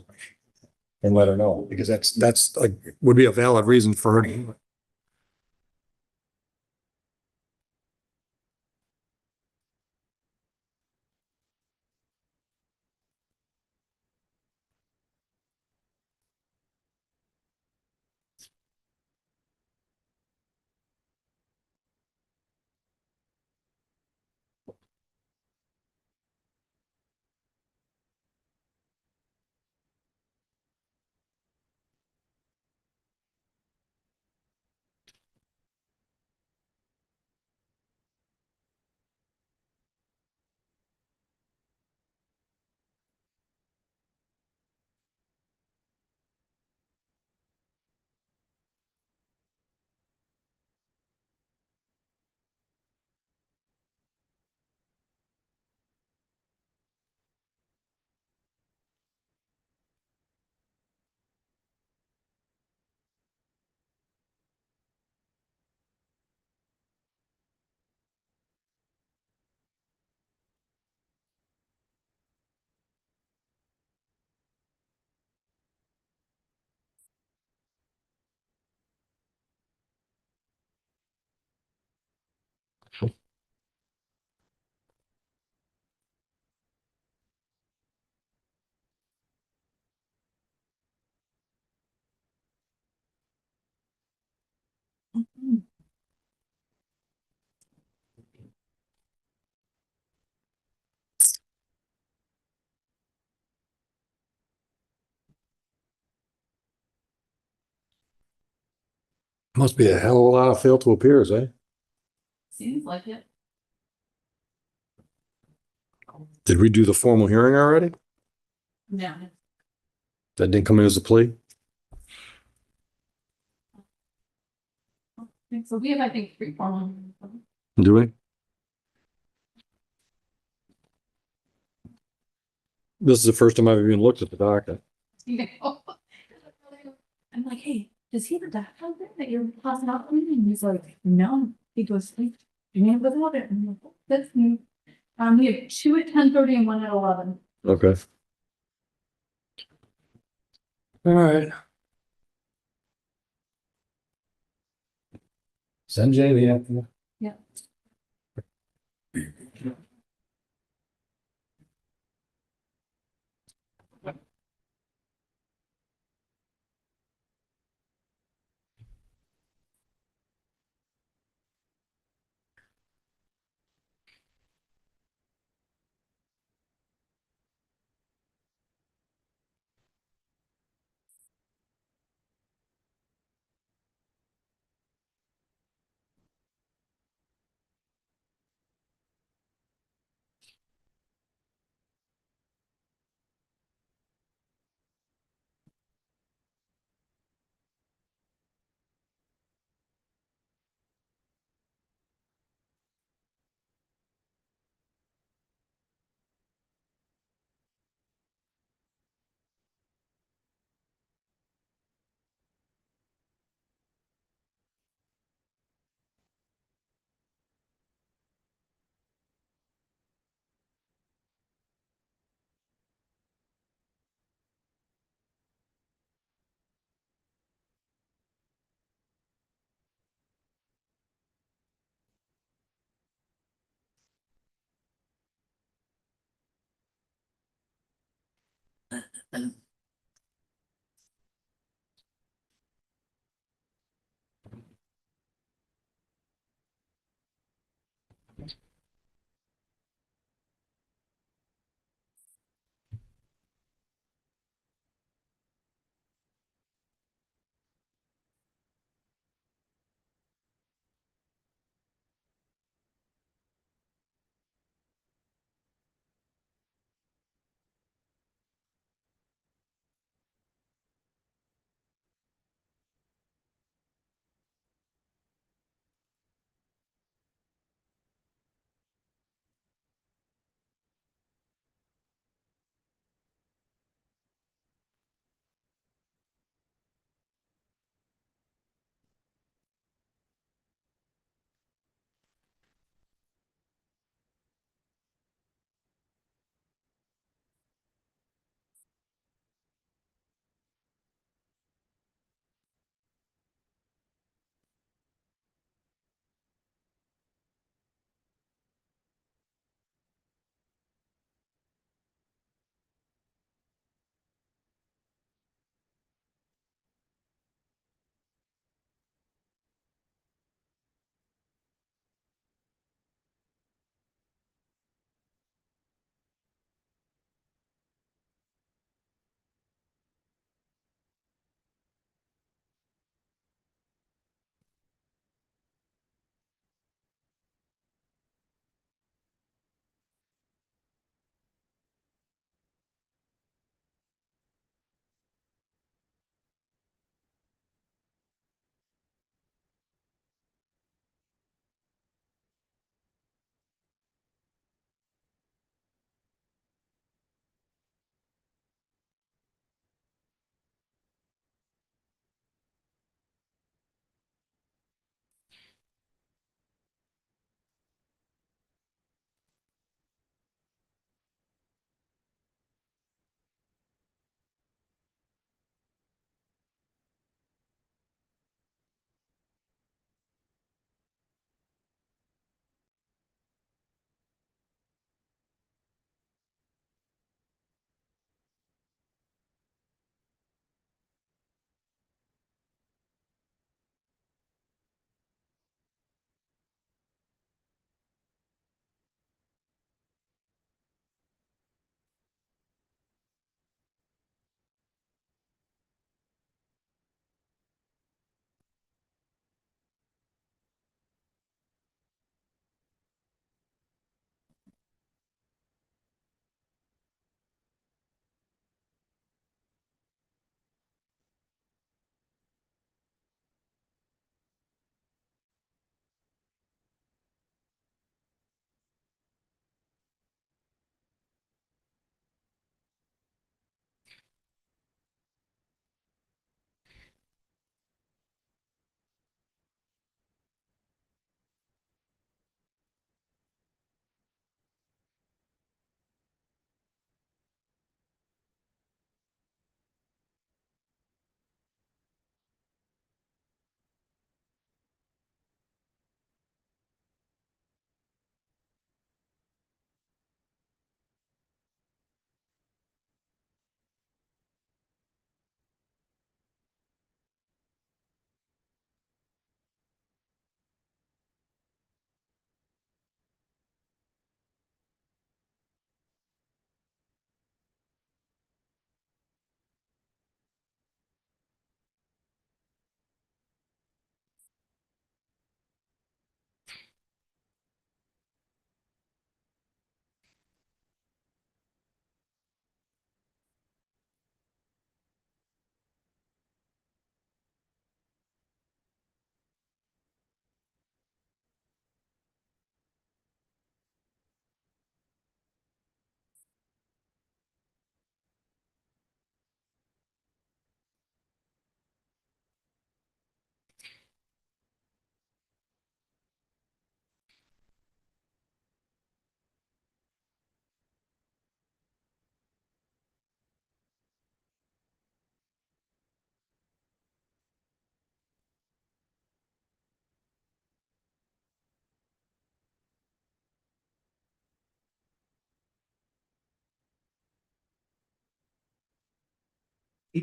and let her know, because that's like, would be a valid reason for her to. Must be a hell of a lot of fail to appears, eh? Seems like it. Did we do the formal hearing already? No. That didn't come in as a plea? So we have, I think, three formal. Do we? This is the first time I've even looked at the docket. I'm like, hey, does he have a doc out there that you're passing out? And he's like, no. He goes, you ain't without it. And I'm like, "Oh, that's new. We have two at 10:30 and one at 11. Okay. All right. Send Jamie after. Yeah.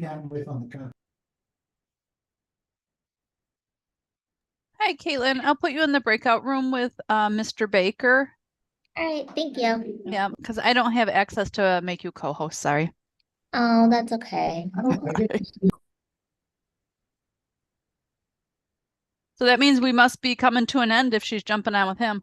I'm with on the. Hi, Caitlin. I'll put you in the breakout room with Mr. Baker. All right, thank you. Yeah, because I don't have access to make you co-host. Sorry. Oh, that's okay. So that means we must be coming to an end if she's jumping on with him.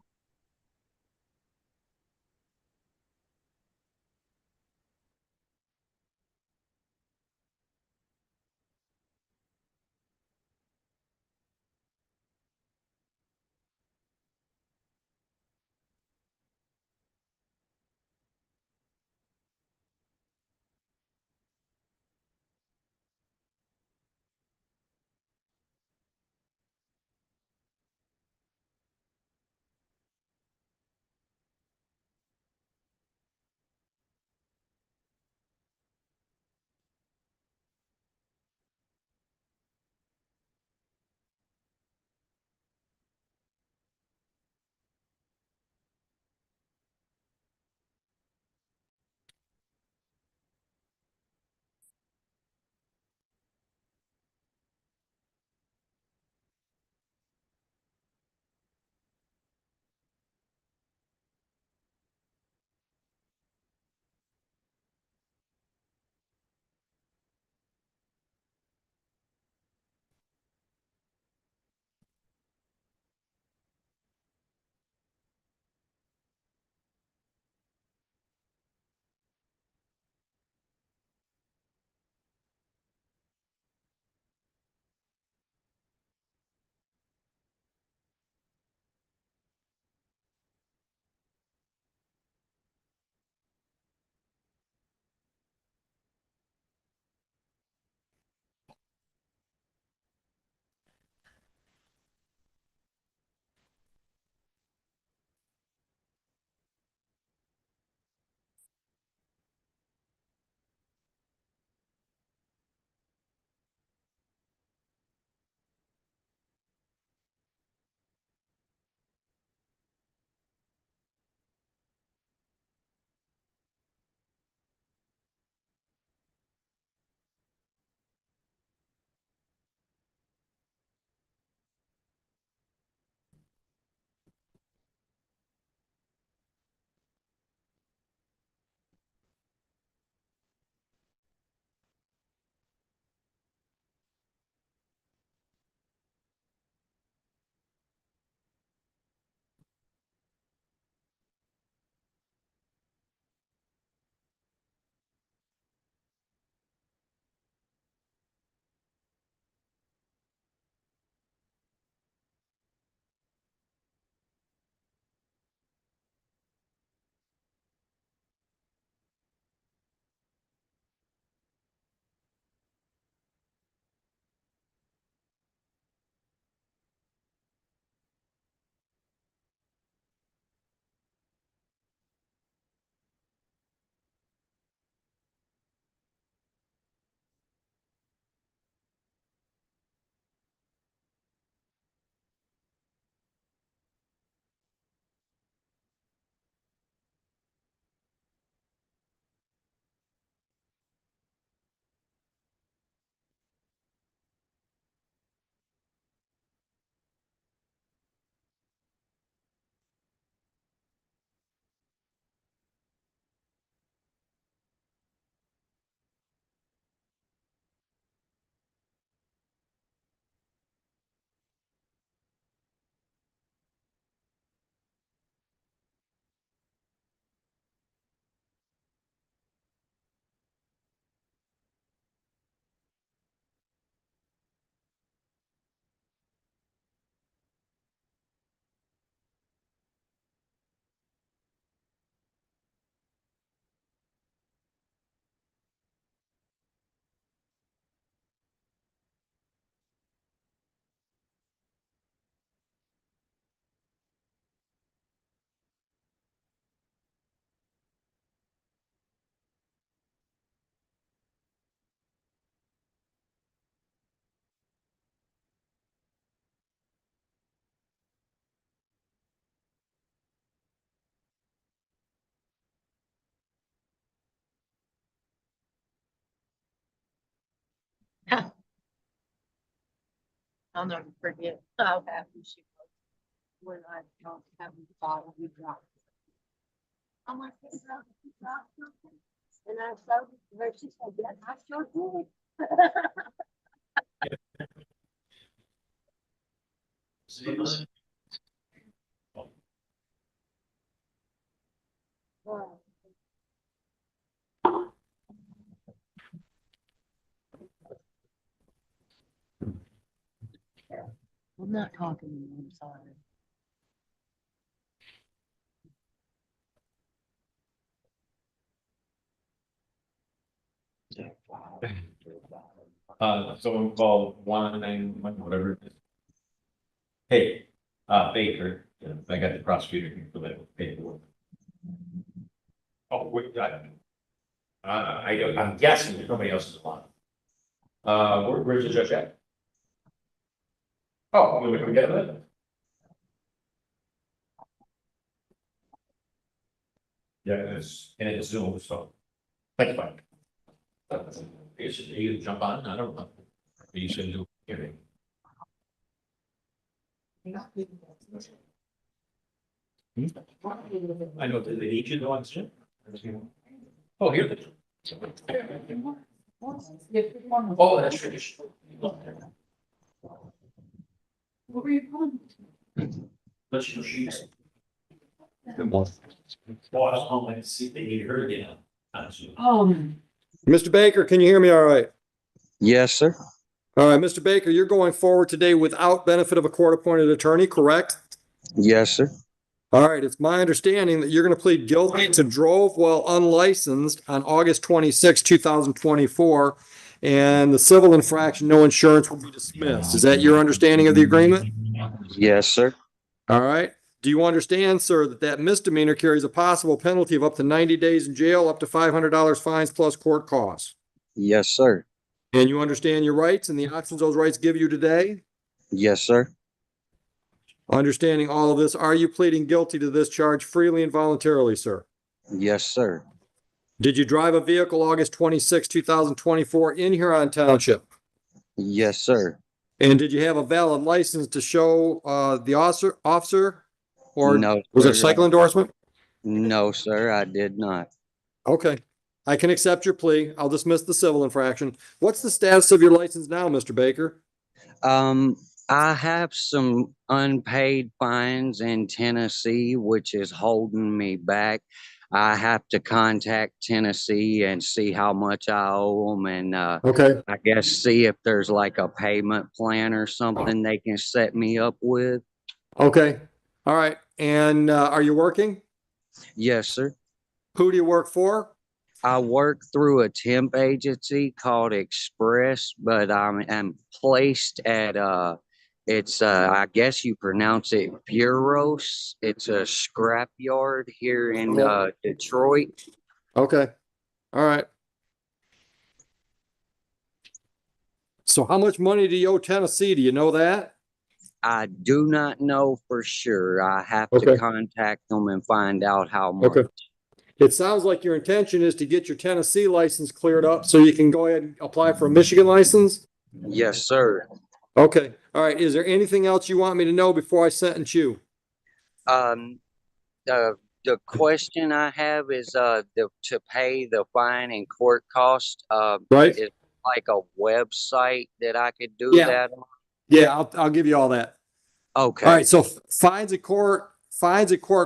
I'll never forget how happy she was when I don't have the bottle we dropped. I'm like, "Hey, girl, you dropped something?" And I showed it to her. She said, "Yes, I sure did." Wow. I'm not talking to you, I'm sorry. Someone called 191, whatever it is. Hey, Baker, I got the prosecutor here for that paperwork. Oh, I'm guessing there's nobody else is on. Where's the judge at? Oh, I'm gonna come get it. Yeah, it's Zoom, so. Thanks, Mike. You jump on, I don't know. You should do hearing. I know, did they need you to go on the Oh, here they do. Oh, that's traditional. What were you calling? Let's know she's. Boss, I'm like, see, they need her again. Oh, Mr. Baker, can you hear me all right? Yes, sir. All right, Mr. Baker, you're going forward today without benefit of a court-appointed attorney, correct? Yes, sir. All right, it's my understanding that you're going to plead guilty to drove while unlicensed on August 26, 2024, and the civil infraction, no insurance will be dismissed. Is that your understanding of the agreement? Yes, sir. All right. Do you understand, sir, that that misdemeanor carries a possible penalty of up to 90 days in jail, up to $500 fines plus court costs? Yes, sir. And you understand your rights and the options those rights give you today? Yes, sir. Understanding all of this, are you pleading guilty to this charge freely and voluntarily, sir? Yes, sir. Did you drive a vehicle August 26, 2024 in Huron Township? Yes, sir. And did you have a valid license to show the officer? Or No, was it a sir. cycle endorsement? No, sir, I did not. Okay. I can accept your plea. I'll dismiss the civil infraction. What's the status of your license now, Mr. Baker? I have some unpaid fines in Tennessee, which is holding me back. I have to contact Tennessee and see how much I owe them and Okay. I guess see if there's like a payment plan or something they can set me up with. Okay. All right. And are you working? Yes, sir. Who do you work for? I work through a temp agency called Express, but I'm placed at it's I guess you pronounce it Bureaus. It's a scrap yard here in Detroit. Okay. All right. So how much money do you owe Tennessee? Do you know that? I do not know for sure. I have Okay. to contact them and find out how much. Okay. It sounds like your intention is to get your Tennessee license cleared up so you can go ahead and apply for a Michigan license? Yes, sir. Okay. All right. Is there anything else you want me to know before I sentence you? The question I have is to pay the fine and court cost. Right. Is like a website that I could do Yeah. that on? Yeah, I'll give you all that. Okay. All right. So fines at court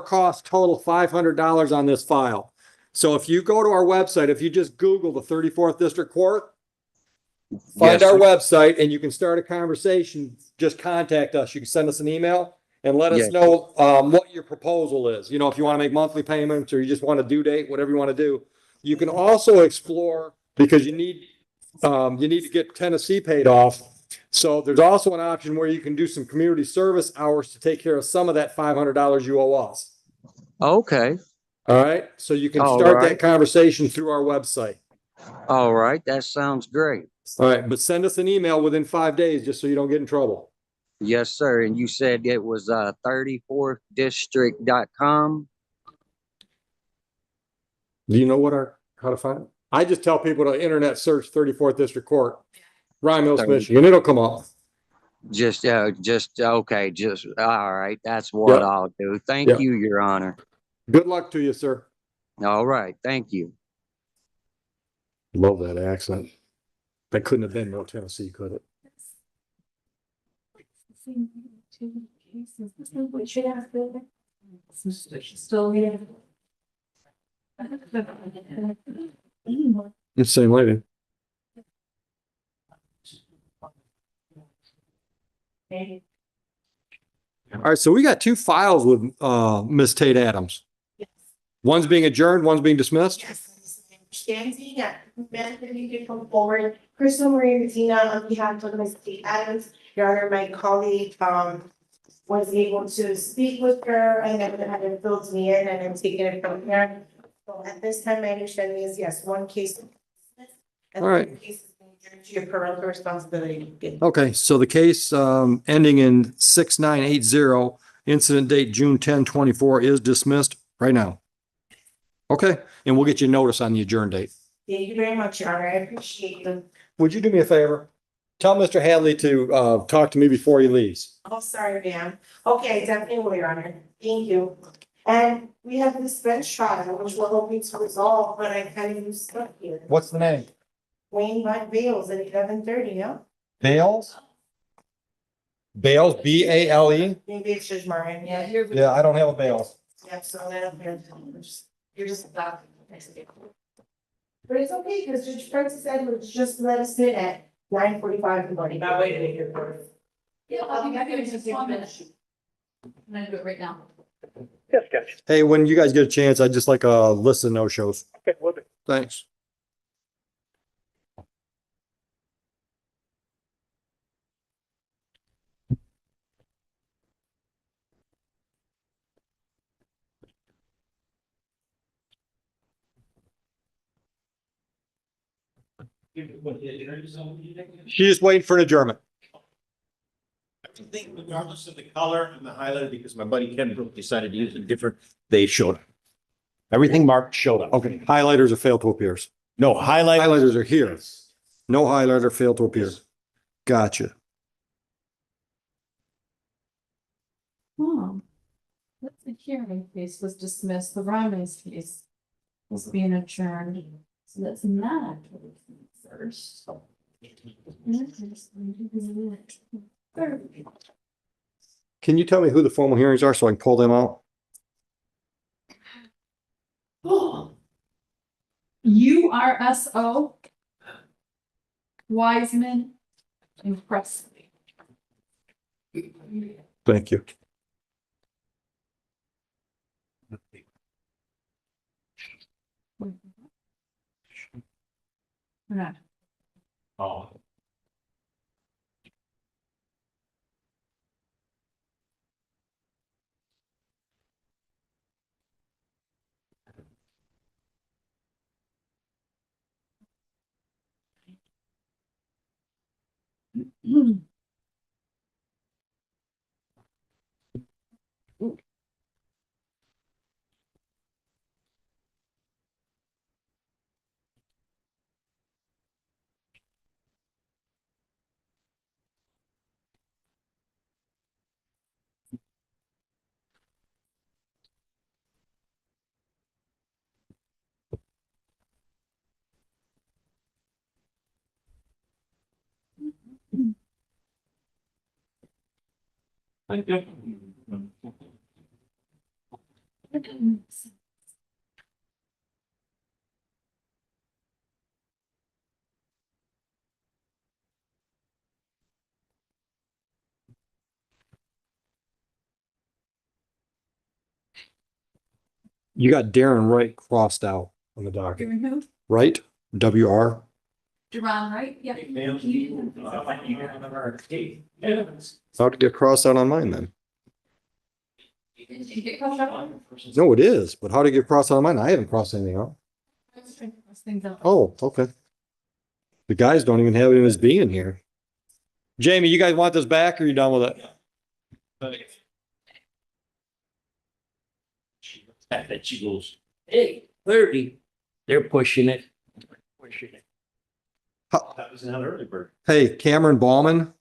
cost total $500 on this file. So if you go to our website, if you just Google the 34th District Court, find Yes, our sir. website and you can start a conversation. Just contact us. You can send us an email and let us Yes. know what your proposal is. You know, if you want to make monthly payments or you just want a due date, whatever you want to do. You can also explore, because you need to get Tennessee paid off. So there's also an option where you can do some community service hours to take care of some of that $500 you owe us. Okay. All right. So you can All start right. that conversation through our website. All right. That sounds great. All right. But send us an email within 5 days just so you don't get in trouble. Yes, sir. And you said it was 34thdistrict.com. Do you know how to find it? I just tell people to internet search 34th District Court, Rye Mills, Michigan. It'll come up. Okay, all right. That's what Yep. I'll do. Thank Yep. you, Your Honor. Good luck to you, sir. All right, thank you. Love that accent. That couldn't have been Middle Tennessee, could it? Two cases. This is what she has there. She's still here. It's the same lady. All right, so we got two files with Miss Tate Adams. Yes. One's being adjourned, one's being dismissed. Yes, understanding that men that you can come forward. Crystal Marie Regina on behalf of Ms. Tate Adams, Your Honor, my colleague, was able to speak with her and then had it filled me in and I'm taking it from here. So at this time, my understanding is yes, one case. And All right. the case is being adjourned to your parental responsibility. Okay, so the case ending in 6980, incident date June 10/24 is dismissed right now. Okay, and we'll get you notice on the adjourn date. Thank you very much, Your Honor. I appreciate it. Would you do me a favor? Tell Mr. Hadley to talk to me before he leaves. Oh, sorry, ma'am. Okay, definitely will, Your Honor. Thank you. And we have this bench trial, which we're hoping to resolve, but I kind of lose stuff here. What's the name? Wayne Mike Bales at 11:30, yeah? Bales? Bales, B-A-L-E? Maybe it's just Martin, yeah, you're. Yeah, I don't have a Bales. Yeah, so then I'm here. You're just that. But it's okay, because Judge Francis said, let's just let us sit at 9:45 in the morning. That way they can hear it. Yeah, I'll be happy to just 1 minute. I'm gonna do it right now. Yes, guys. Hey, when you guys get a chance, I'd just like a list of no-shows. Okay, we'll do. Thanks. She's just waiting for an adjournment. Everything, regardless of the color and the highlighter, because my buddy Ken Brook decided to use a different, they showed up. Everything marked showed up. Okay, highlighters have failed to appear. No highlight. Highlighters are here. No highlighter failed to appear. Gotcha. Oh. That's the hearing case was dismissed, the Rimes case was being adjourned, so that's not October first. Can you tell me who the formal hearings are so I can pull them out? URSO. Wiseman and Presley. Thank you. Yeah. Oh. Thank you. You got Darren Wright crossed out on the docket, Doing who? right? W-R. Duran, right? Yeah. How'd it get crossed out on mine then? Did you get caught up? No, it is, but how did it get crossed out on mine? I haven't crossed anything out. Oh, okay. The guys don't even have it as being here. Jamie, you guys want this back or are you done with it? That she goes, hey, 30, they're pushing it. Pushing it. How- That was another early bird. Hey, Cameron Bowman,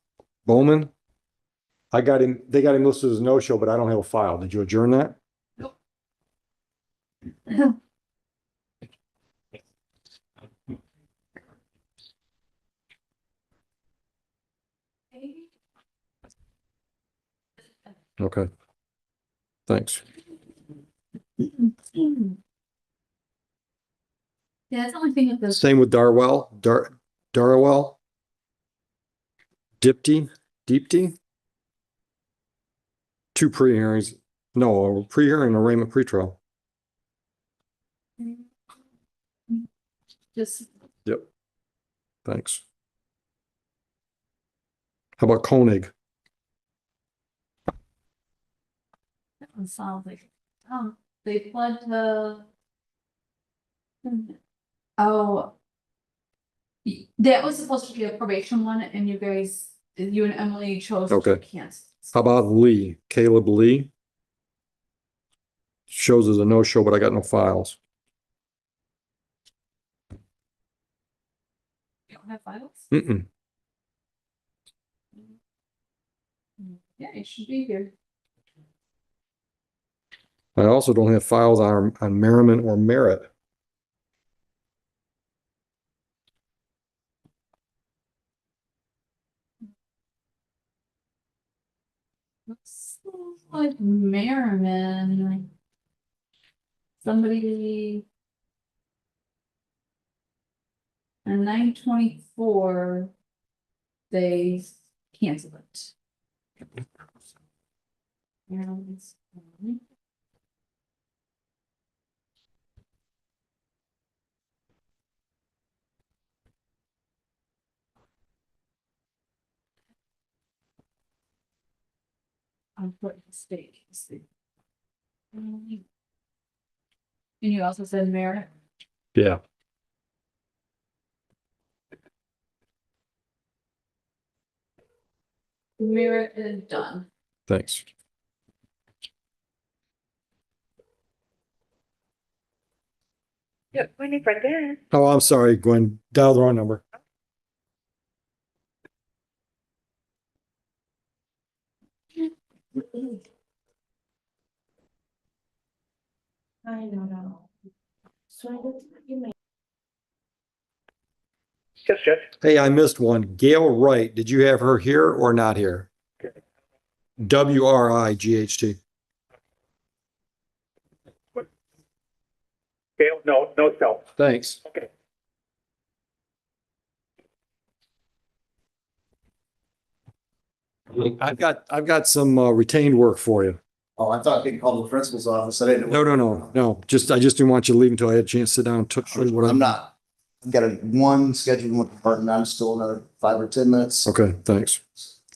I got him, they got him listed as a no-show, but I don't have a file. Did you adjourn that? Okay. Thanks. Yeah, that's the only thing with this. Same with Darwell. Deepty. Two pre-hearings. No, a pre-hearing and arraignment pretrial. Just, Yep. Thanks. How about Koenig? that one sounds like, they fled to. Oh. That was supposed to be a probation one and you guys, you and Emily chose to Okay. cancel. How about Lee? Caleb Lee? Shows as a no-show, but I got no files. You don't have files? Mm-mm. Yeah, it should be here. I also don't have files on Merriman or Merritt. Looks like Merriman. Somebody. On 9/24. They canceled it. Merriman's. I'm putting mistake. Let's see. And you also said Merritt. Yeah. Merritt is done. Thanks. Good morning, Brenda. Oh, I'm sorry, Gwen. Dial the wrong number. I don't know. So I looked at your Yes, Judge. Hey, I missed one. Gail Wright. Did you have her here or not here? WRIGHT. Gail, no show. Thanks. Okay. I've got some retained work for you. Oh, I thought they called the principal's office. I didn't. No. I just didn't want you to leave until I had a chance to sit down and show you what I'm not. I've got one scheduled with the department. I'm still another 5 or 10 minutes. Okay, thanks.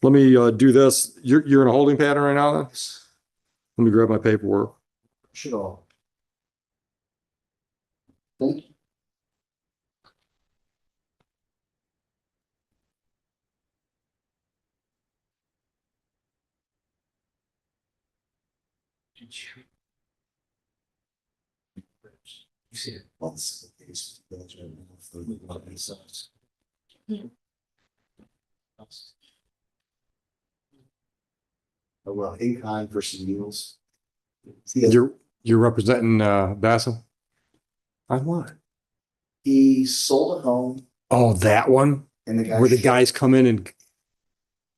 Let me do this. You're in a holding pattern right now then? Let me grab my paperwork. Should all. Thank you. You see it. Well, this is the case. Oh, well, in kind for some meals. You're representing Bassel? On what? He sold a home Oh, that one? and the guy. Where the guys come in and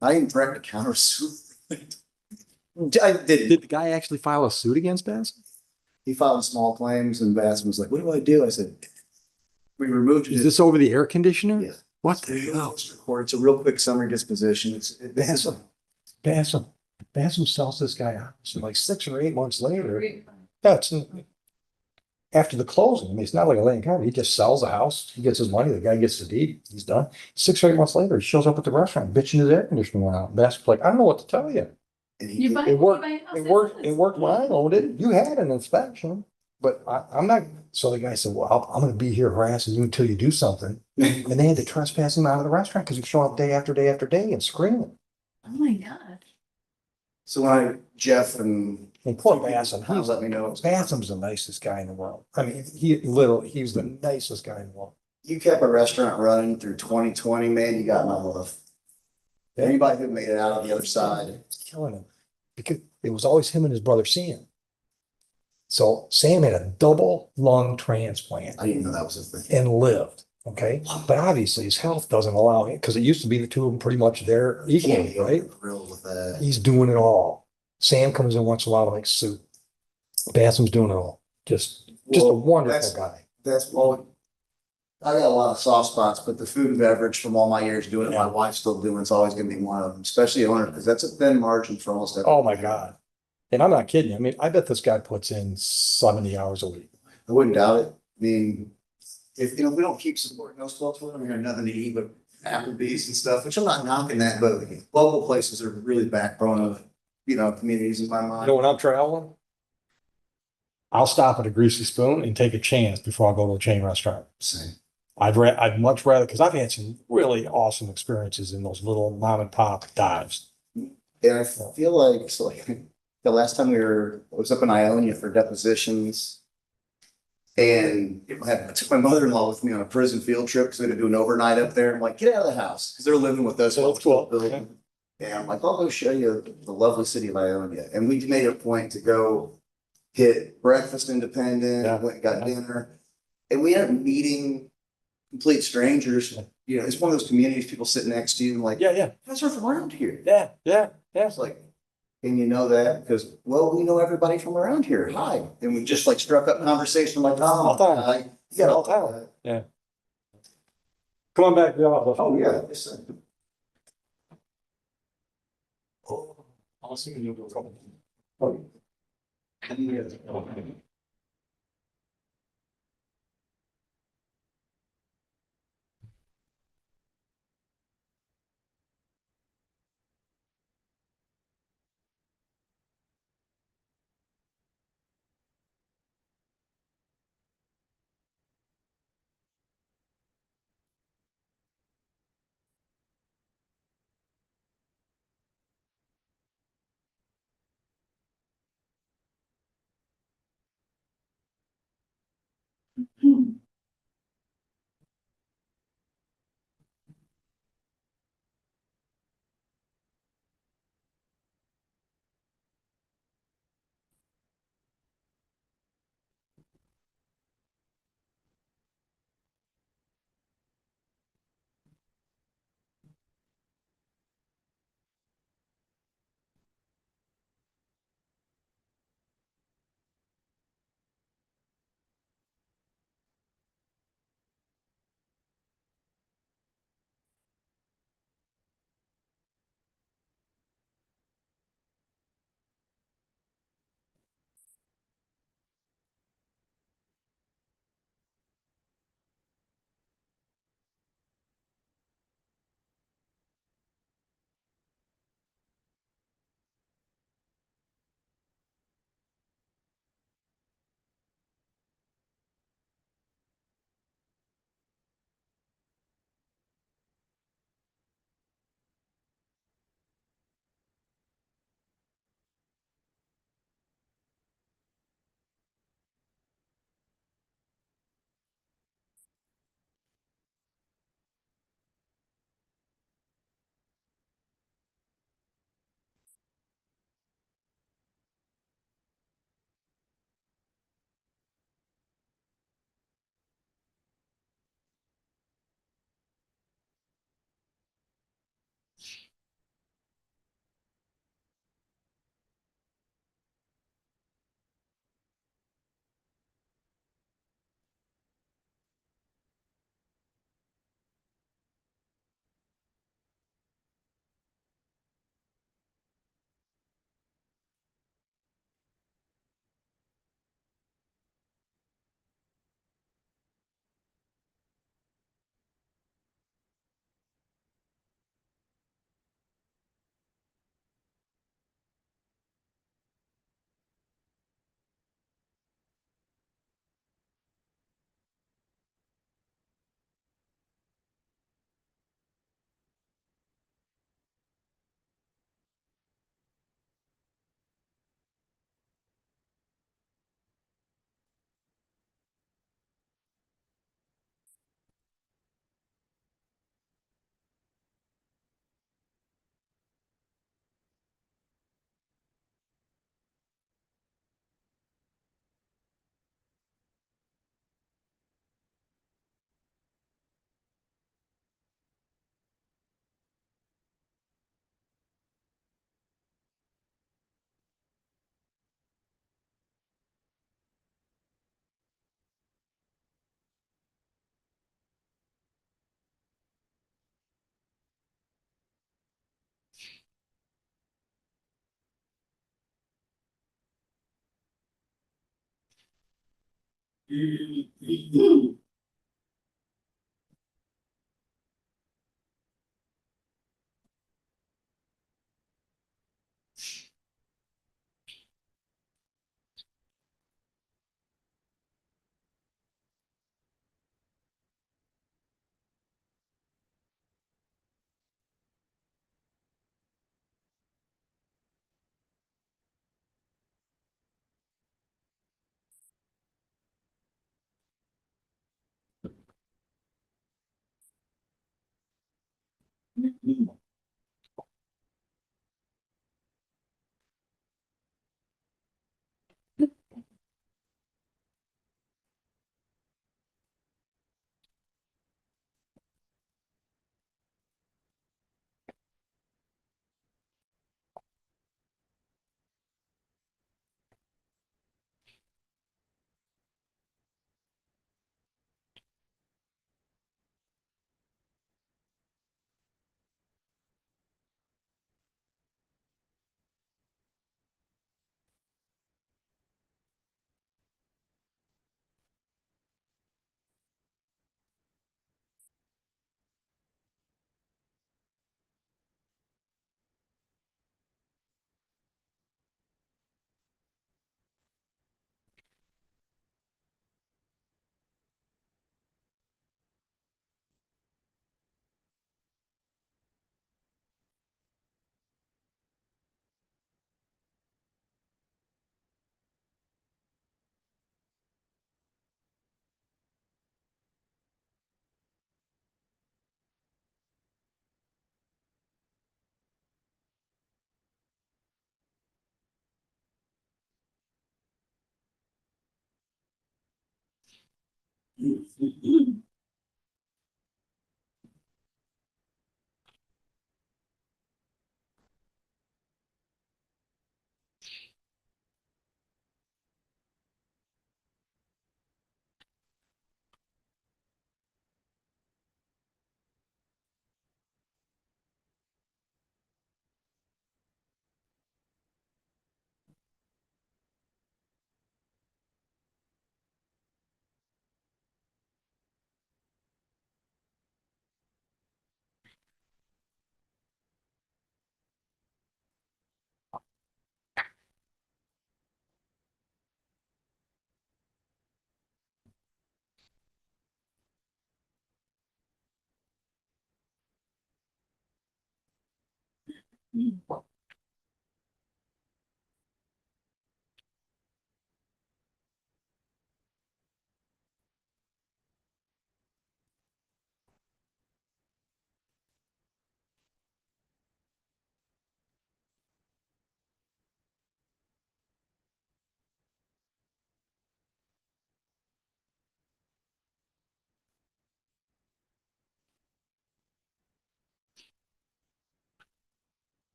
I didn't threaten to countersuit. I did. did the guy actually file a suit against Bassel? He filed small claims and Bassman was like, what do I do? I said, we removed it. Is this over the air conditioner? Yeah. What the hell? It's a real quick summary disposition. Bassam sells this guy out. So like 6 or 8 months later, that's after the closing. I mean, it's not like a land contract. He just sells the house. He gets his money. The guy gets the deed. He's done. 6 or 8 months later, he shows up at the restaurant, bitching his air conditioner went out. Bassam's like, I don't know what to tell you. You buy- It worked. you buy It worked. It houses. worked when I owned it. You had an inspection, but I'm not. So the guy said, well, I'm going to be here harassing you until you do something. And they had to trespass him out of the restaurant because he showed up day after day after day and screaming. Oh my God. So Jeff and poor Bassam, He's let me know. Bassam's the nicest guy in the world. I mean, he's the nicest guy in the world. You kept a restaurant running through 2020, man, you got my love. Anybody who made it out on the other side. It's killing him. Because it was always him and his brother Sam. So Sam had a double lung transplant I didn't know that was a thing. and lived, okay? But obviously his health doesn't allow him, because it used to be the two of them pretty much there equally, right? Thrilled with that. He's doing it all. Sam comes in once in a while to make soup. Bassam's doing it all. Just a Well, wonderful guy. That's all. I got a lot of soft spots, but the food and beverage from all my years doing it, my wife's still doing, it's always gonna be one of them, especially owner, because that's a thin margin for almost everything. Oh my God. And I'm not kidding you. I mean, I bet this guy puts in 70 hours a week. I wouldn't doubt it. I mean, if, you know, we don't keep supporting those folks, we're gonna have nothing to eat but Applebee's and stuff, which I'm not knocking that, but local places are really backbone of, you know, communities in my You mind. know, when I'm traveling, I'll stop at a Greasy Spoon and take a chance before I go to a chain restaurant. Same. I'd much rather, because I've had some really awesome experiences in those little mom and pop dives. And I feel like, so like, the last time I was up in Ionia for depositions. And I took my mother-in-law with me on a prison field trip because we had to do an overnight up there. I'm like, get out of the house, because they're living with us. So that's cool. And I'm like, I'll go show you the lovely city of Ionia. And we made a point to go hit breakfast independent, Yeah. went and got dinner. And we ended up meeting complete strangers. You know, it's one of those communities, people sit next to you and like, Yeah. you guys are from around here. Yeah. It's like, and you know that because, well, we know everybody from around here. Hi. And we just like struck up conversation like, All oh, time. hi. Yeah, All time. Yeah. Come on back. Oh, yeah. Yes, sir. I'll see you. Oh,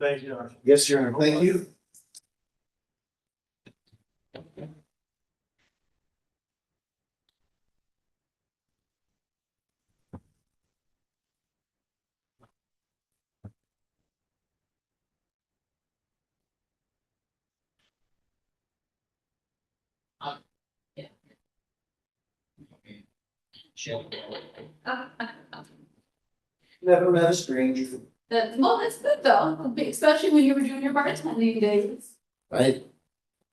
Thank you. Yes, Your Honor. Thank you. Never met a stranger. That's good though, especially when you were doing your bartending days. Right?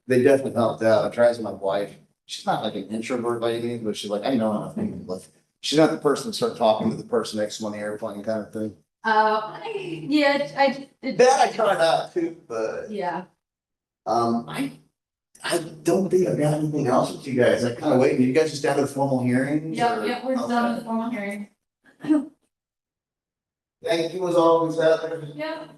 They definitely helped out. I tried with my wife. She's not like an introvert by any means, but she's like, I know nothing. Like, she's not the person to start talking to the person next to me on the airplane kind of thing. That I tried out too, but Yeah. I don't think I've got anything else with you guys. I kind of waiting. You guys just down to the formal hearings? or- Yeah, we're done with the formal hearing. Thank you as always, Heather. Yeah.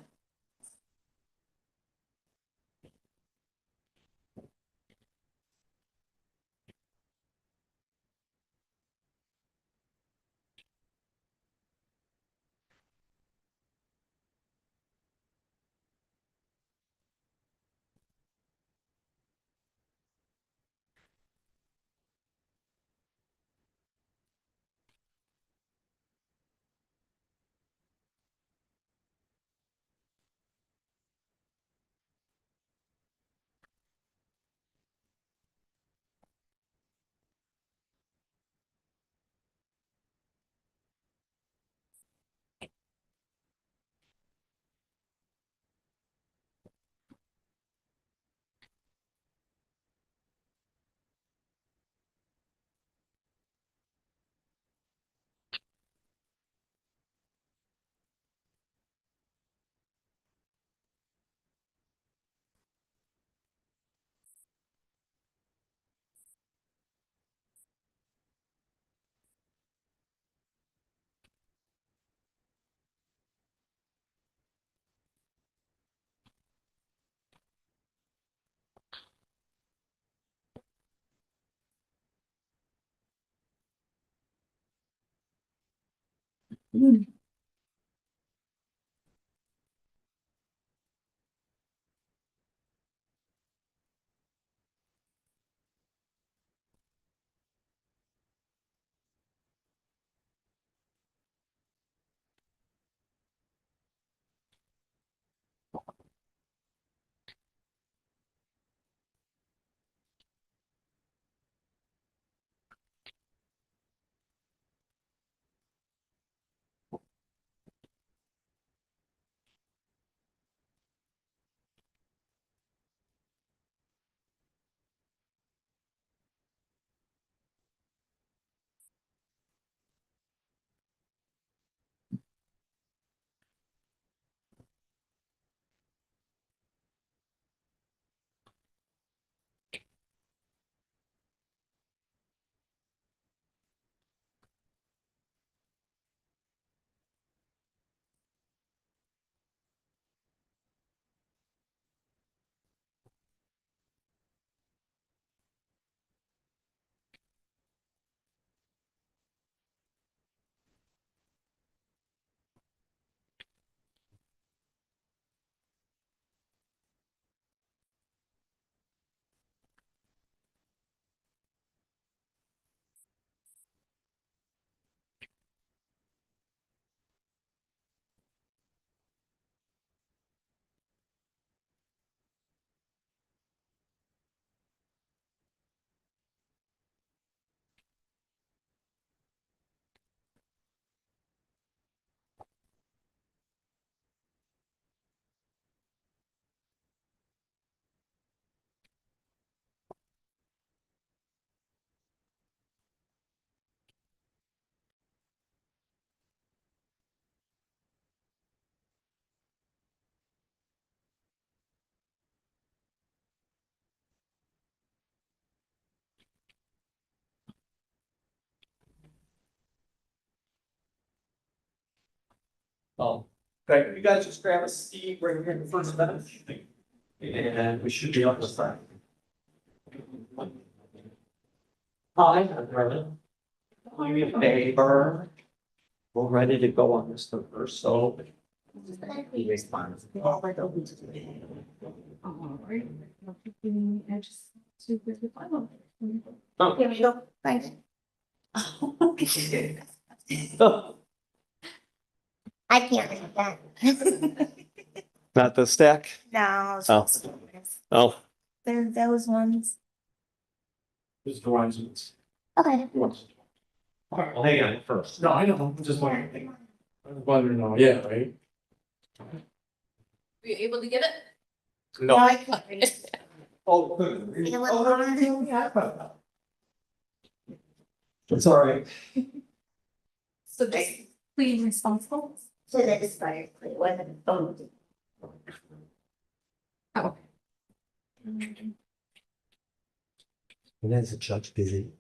Okay, you guys just grab a seat right here in the first bench. And we should be on the side. Hi, I'm Brennan. Do me a favor. We're ready to go on this the first, so He responds. All like open to me. Oh, right. I just. Here we go. Thanks. I can't read that. Not the stack? No. Oh. Oh. They're those ones. Just horizons. Okay. All right, well, hang on first. No, I know, I'm just wondering. I'm wondering, yeah, right? Were you able to get it? No, I can't read it. Oh. Make a little more. It's all right. So just please responsible. So that is fire, it wasn't phone. Oh. And then the judge busy.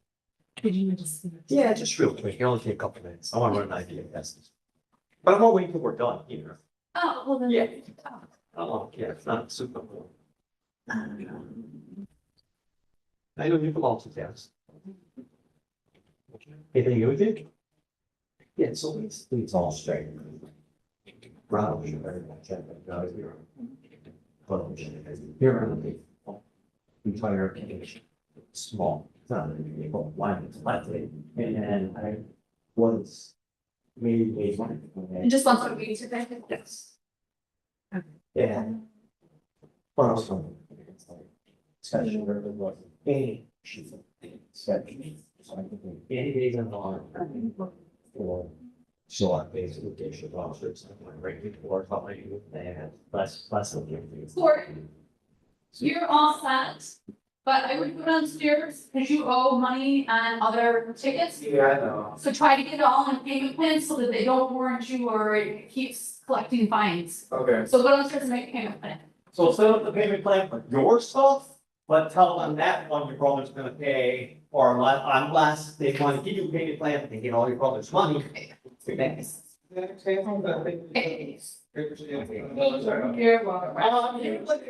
Did you just? Yeah, just real quick. It'll only take a couple minutes. I want to run an idea test. But I'm not waiting till we're done here. Oh, well then. Yeah. Oh, yeah, it's not super cool. I know you can multitask. Anything you would think? Yeah, so it's all straight. Probably very much. Here are the entire application. Small, it's not a big line, it's flatly, and I was made money. And just want to be today. Yes. Okay. Yeah. But also, it's like, especially where there was any, she's especially, so I think any days on the line. Or select basic location officers, like right before, they had less of the. Court, you're all set, but I would go downstairs because you owe money and other tickets. Yeah, I know. So try to get it all in payment plans so that they don't warrant you or it keeps collecting fines. Okay. So go downstairs and make a payment plan. So set up the payment plan for your stuff, but tell them that one your brother's gonna pay, or unless they want to give you a payment plan, they get all your brother's money. Thanks. You're welcome. You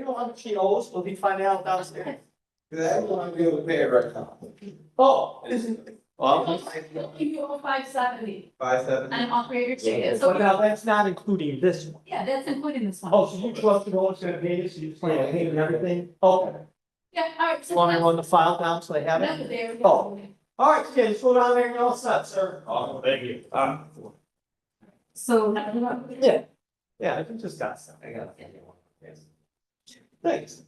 know how much she owes, will he find out downstairs? I want to be able to pay it right now. Oh, it isn't. Well, You owe $570 570. and I'll create your ticket. But So, now that's not including this one. yeah, that's including this one. Oh, so you trust the one's gonna pay this, you plan on paying everything? Okay. Yeah, all right. You want to run the file down so they have No, it? there we go. Oh. All right, kids, go down there and you're all set, sir. Oh, thank you. So. Yeah. Yeah, I just got some. I got it. Yes. Thanks.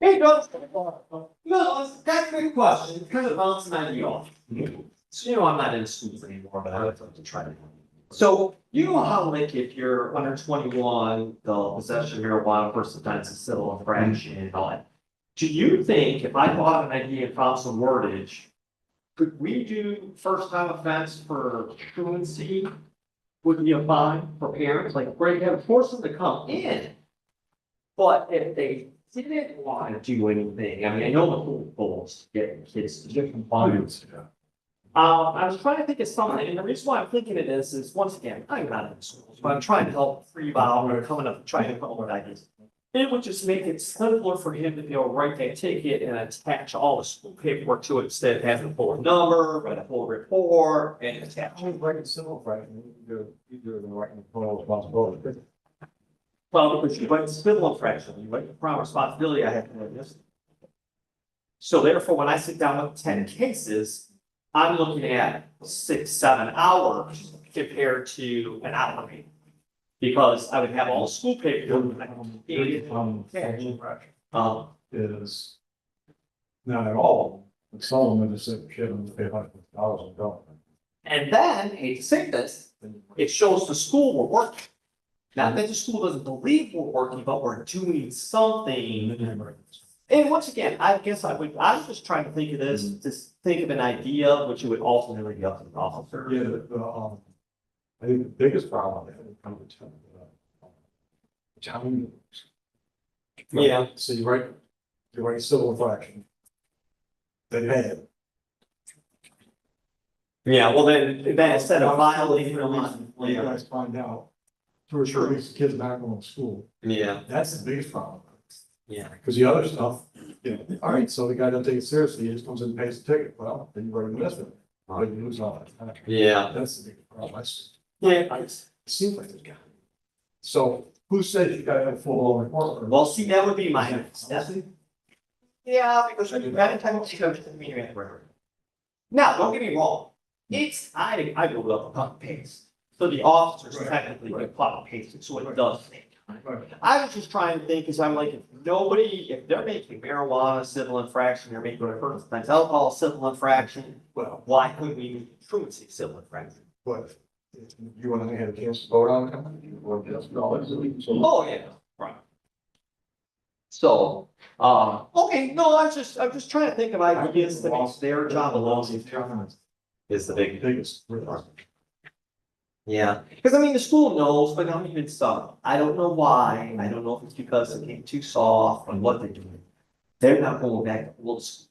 Hey, Doug. No, that's a good question. Kind of bouncing an idea off. So, you know, I'm not in schools anymore, but I would like to try to. So, you know how, like, if you're under 21, the possession of marijuana first offense is civil infraction and all that. Do you think if I bought an ID and found some wordage, could we do first time offense for truancy? Would be a fine for parents, like, where you have to force them to come in. But if they didn't want to do anything, I mean, I know the whole goal is to get kids to do compliance. I was trying to think of something, and the reason why I'm thinking of this is, once again, I'm not in schools, but I'm trying to help free Bob, or coming up, trying to come up with ideas. It would just make it simpler for him to be able to write that ticket and attach all the school paperwork to it instead of having to pull a number, write a full report, and attach. Writing civil infraction, you do the right responsibility. Well, because you write civil infraction, you write the prime responsibility, I have to do this. So therefore, when I sit down with 10 cases, I'm looking at 6, 7 hours compared to an hour. Because I would have all school paperwork. Is not at all, but Solomon is saying, shit, I'm pay $100,000 in government. And then, hate to say this, it shows the school we're working. Not that the school doesn't believe we're working, but we're doing something. And once again, I guess I was just trying to think of this, think of an idea, which would ultimately be up to the officer. I think the biggest problem I have come to town. Yeah. So you write civil infraction. They pay it. Yeah, well, then instead of violating the law. You guys find out. For sure, these kids not going to school. Yeah, That's the biggest problem. yeah. Because the other stuff, all right, so the guy doesn't take it seriously, he just comes in and pays the ticket, well, then you write a investment. But you lose all that. Yeah. That's the big problem, Yeah. it seems like there's got. So who says you gotta have full report? Well, see, that would be my next step. Yeah, because when you got a time to go to the meeting at River. Now, don't get me wrong, I go up a cut pace. So the officers technically would cut pace, so it does take time. I was just trying to think, cause I'm like, if they're making marijuana civil infraction, they're making a first offense alcohol civil infraction, well, why couldn't we make truancy civil infraction? But you and I had a chance to vote on it. You want to just know it. Oh, yeah, right. So, okay, no, I'm just trying to think of ideas to make their job alone is the biggest. Yeah, because I mean, the school knows, but I'm even some, I don't know why, I don't know if it's because it came too soft or what they're doing. They're not going back to old school.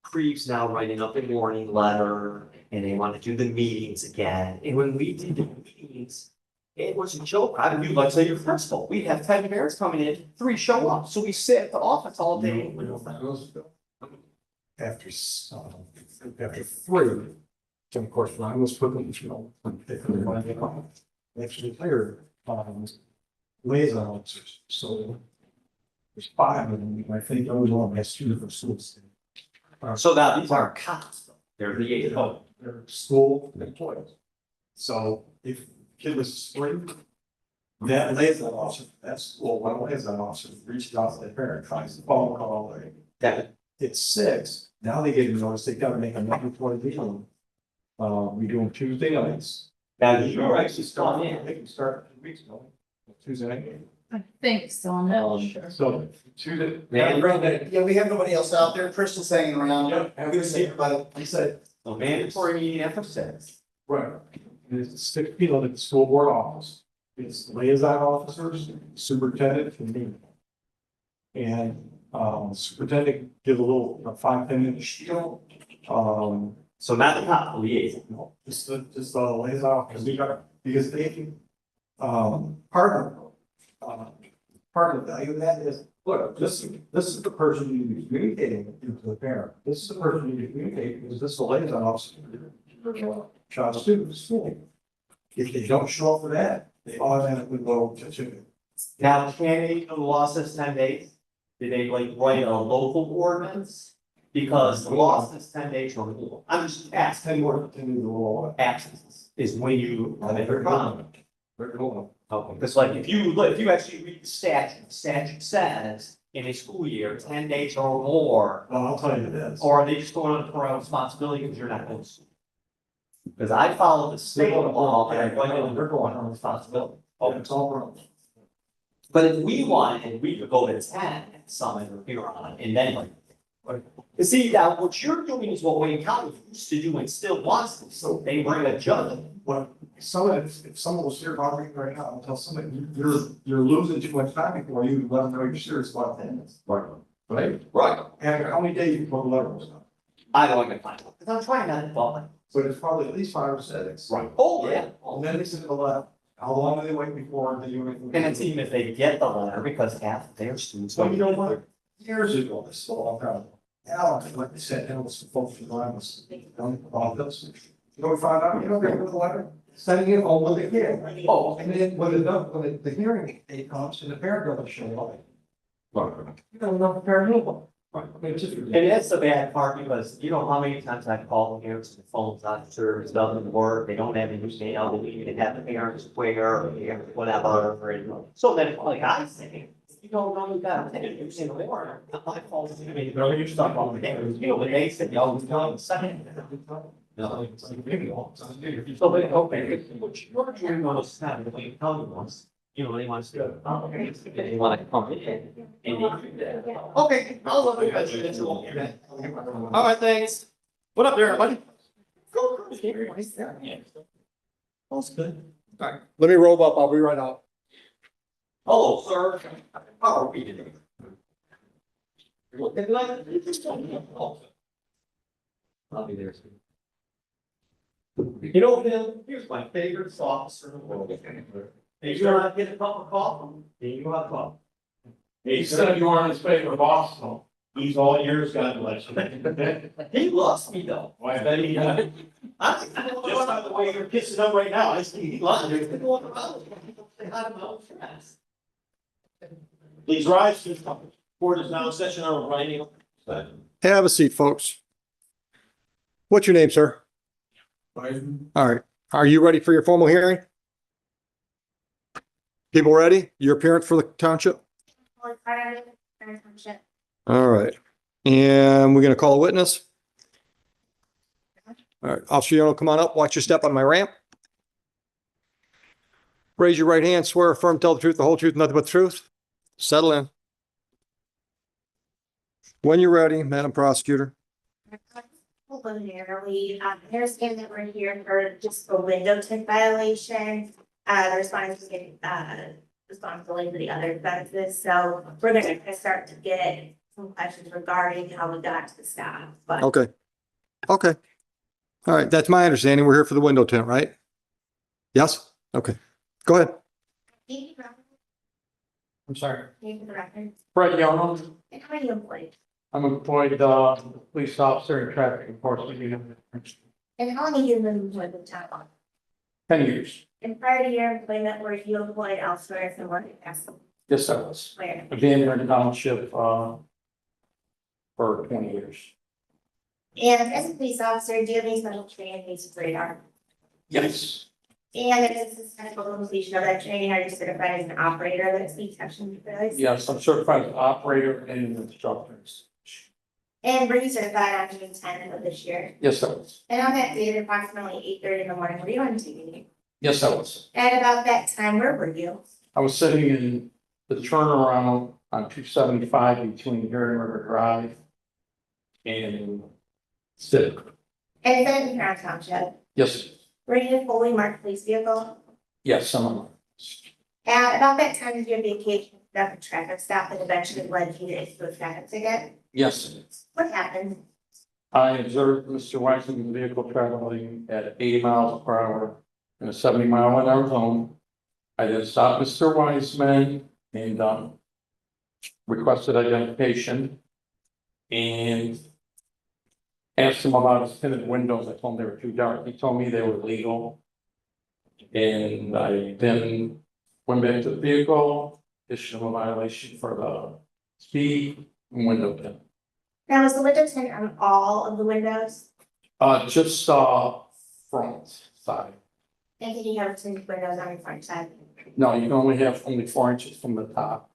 Creeps now writing up a warning letter, and they want to do the meetings again, and when we did the meetings, it was a joke. I mean, let's say your principal, we'd have 10 parents coming in, 3 show up, so we sit at the office all day. After 3, so of course, Ryan was put them, actually hired, liaison officers, so. There's 5 of them, I think those all has 2 different schools. So now these aren't cops, though. They're liaison. They're school employees. So if kid was spring. That liaison officer, that school, one liaison officer reached out to their parent, tries to phone call, That, it's 6, now they get a notice, they gotta make a mandatory deal. We do them Tuesday nights. now you're actually still in. They can start 2 weeks ago, Tuesday night. I think so, I'm not sure. So Tuesday. Yeah, we have nobody else out there. Crystal's hanging around. Yeah. I'm gonna see everybody. He said, So mandatory meeting after 6. right, it's 6 people at the school board office. It's liaison officers, superintendent, and me. And, superintendent give a little, 5-10 minute spiel. So not the cop, the liaison. No, just the liaison officers, because they, part of the value of that is, look, this is the person you're communicating to the parent. This is the person you're communicating, because this is the liaison officer. Child students. If they don't show up for that, they automatically go to. Now, can they, the law says 10 days? Did they like write a local ordinance? Because the law says 10 days or more. I'm just asking. 10 more to the law. Absence is when you commit a crime. They're going. Okay, because like if you actually read the statute says in a school year, 10 days or more. Well, I'll tell you this. Or are they just going on parental responsibility because you're not going to school? Because I follow the state law, and I write it under parental responsibility. Oh, it's all wrong. But if we wanted, we could go to 10 and summon or here on, and then like. You see, now what you're doing is what Wayne County used to do and still wants to, so they bring a judge. Well, if someone was here talking right now, I'll tell somebody, you're losing too much time before you let them know you're serious about things. Right? Right. And how many days you put a letter on? I don't even find it, because I'm trying not to fall in. So it's probably at least 5 or 6. Right. Oh, yeah. And then they send the letter. How long do they wait before they do anything? And it's even if they get the letter, because half of their students. So you know what? Years ago, this is all about. Alan, like they said, it was the folks from Limas. About this. You know, we found out, you know, they wrote the letter, sending it home with the kid. Oh, and then when the hearing date comes and the parent doesn't show up. You don't know the parent anymore. And that's the bad part, because you know how many times I've called the parents, the phone's not service, doesn't work, they don't have any email, they even have the parents where, or whatever, and so then, like I say. You don't know you got to take it, more. My fault is, I mean, you're stuck on the game, you know, when they said, you always tell them second. No, it's like, maybe all. So they hope what you're doing on a snap, the way you tell them once, you know, they want to do, they want to come in and they do that. Okay, I'll look at you. All right, thanks. What up there, everybody? All's good. All right, let me roll up. I'll be right out. Hello, sir. How are we today? Looking like. I'll be there soon. You know, Bill, here's my favorite officer in the world. Hey, you want to get a cup of coffee? Yeah, you have coffee. He said you aren't his favorite boss, so. He's all yours, God bless you. He loves me though. Why, bet he, just by the way you're kissing up right now, I see he loves you. Going around. Say hi to my old friends. Please rise. The court is now in session on writing. Have a seat, folks. What's your name, sir? All right. Are you ready for your formal hearing? People ready? Your appearance for the township? All right. And we're going to call a witness. All right. Officer Yono, come on up. Watch your step on my ramp. Raise your right hand. Swear, affirm, tell the truth, the whole truth, nothing but the truth. Settle in. When you're ready, Madam Prosecutor. Preliminarily, understand that we're here for just a window tint violation. The responsibility for the other offenses. So we're gonna start to get some questions regarding how we got to the stop. But Okay. Okay. All right. That's my understanding. We're here for the window tint, right? Yes? Okay. Go ahead. I'm sorry. name for the record. Fred Yono. And how are you employed? I'm employed, police officer in traffic enforcement unit. And how long have you been employed with town? 10 years. And prior to your employment, were you employed elsewhere somewhere in Castle? Yes, I was. Where? I've been here in the township, for 20 years. And as a police officer, do you have any special training based with radar? Yes. And if this is successful completion of that training, are you certified as an operator that speaks detection device? Yes, I'm certified as operator and instructor. And were you certified on June 10th of this year? Yes, I was. And on that date, at approximately 8:30 in the morning, were you on TV? Yes, I was. At about that time, where were you? I was sitting in the turnaround on 275 between Herion River Drive and Civic. And is that in Huron Township? Yes, Were you in a fully marked police vehicle? yes, some of them. At about that time, did you have the occasion to conduct a traffic stop that eventually led you to issue a traffic ticket? Yes. What happened? I observed Mr. Weissman's vehicle traveling at 80 miles per hour in a 70-mile-an-hour zone. I then stopped Mr. Weissman and requested identification and asked him about his tinted windows. I told him they were too dark. He told me they were legal. And I then went back to the vehicle, issued him a violation for the speed and window tint. Now, was the window tint on all of the windows? Just front side. And did you have tinted windows on your front side? No, you can only have only 4 inches from the top.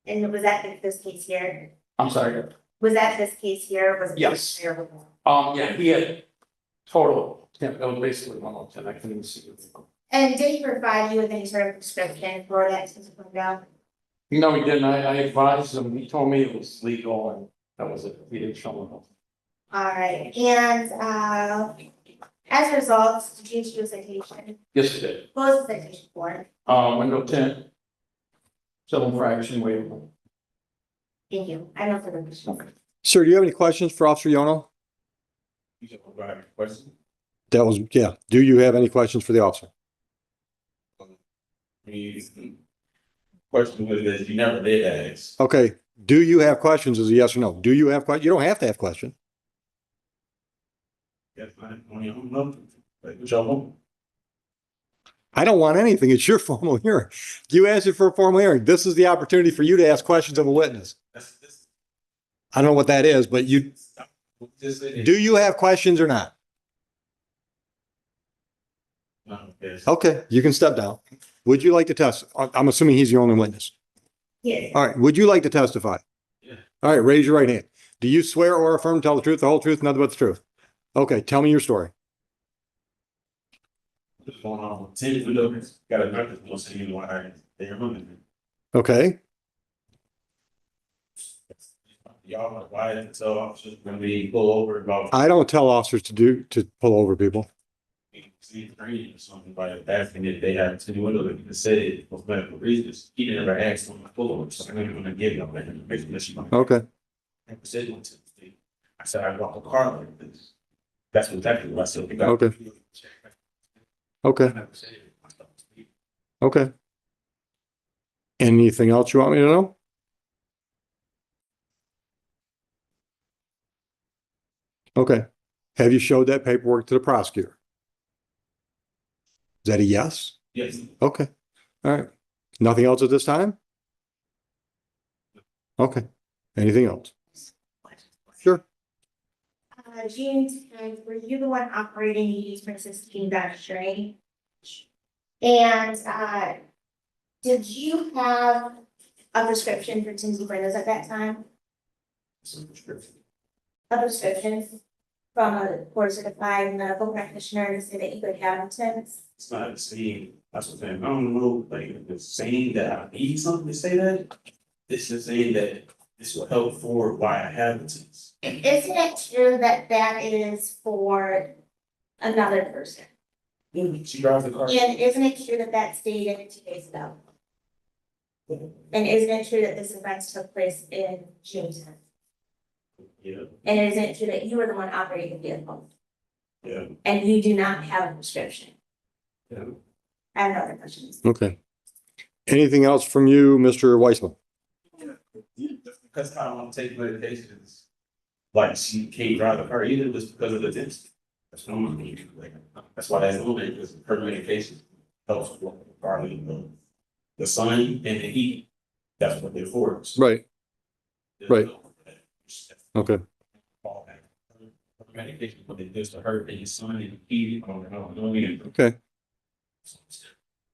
And was that this case here? I'm sorry. Was that this case here? Or was it? Yes. Here? Yeah, he had total, it was basically 110. I couldn't even see it. And did he provide you with any sort of prescription for that tinted window? No, he didn't. I advised him. He told me it was legal and that was it. He didn't show me. All right, and as a result, did you issue a citation? Yes, he did. What was the citation for? Window tint. Civil infraction waiver. Thank you. I don't have further questions. Sir, do you have any questions for Officer Yono? Question? That was, yeah. Do you have any questions for the officer? Question was that you never did ask. Okay. Do you have questions is a yes or no. Do you have questions? You don't have to have questions. Yes, I don't know. Like, trouble. I don't want anything. It's your formal hearing. You asked it for a formal hearing. This is the opportunity for you to ask questions of a witness. I don't know what that is, but do you have questions or not? No, yes. Okay, you can step down. Would you like to test? I'm assuming he's the only witness. Yes. All right. Would you like to testify? Yeah. All right. Raise your right hand. Do you swear or affirm to tell the truth, the whole truth, nothing but the truth? Okay. Tell me your story. What's going on? Tinted windows. Got a record. Don't say you want to. They're moving. Okay. y'all know why it's so officers when we pull over about. I don't tell officers to pull over people. See training or something by asking if they have to do it, to say it for medical reasons. He never asked them to pull over, so I'm not gonna give them that information. Okay, I said one to the, I said, I walk a car like this. That's exactly what I said. Okay. okay, okay. Anything else you want me to know? Okay. Have you showed that paperwork to the prosecutor? Is that a yes? Yes. Okay, all right. Nothing else at this time? Okay, anything else? Sure. June 10th, were you the one operating the East Princess King Dutch train? And, did you have a prescription for Tinsy Brendas at that time? A prescription from a board certified medical practitioner to say that you could have Tins? It's not saying, that's what I'm saying, I don't know, like, if it's saying that I need something to say that. This is saying that this will help for why I have it. Isn't it true that that is for another person? She drives the car. And isn't it true that that's dated 2 days ago? And isn't it true that this event took place in June 10th? Yeah, And isn't it true that you were the one operating the vehicle? yeah, And you do not have a prescription? yeah. I have no other questions. Okay. Anything else from you, Mr. Weissman? Because I don't want to take medications. Like she can't drive the car either, just because of the dentist. That's what I'm gonna do, like, that's why that's only because her medication helps with partly the sun and the heat. That's what they're for. Right, right. Okay, Medication, but it does to her, and the sun and heat, okay,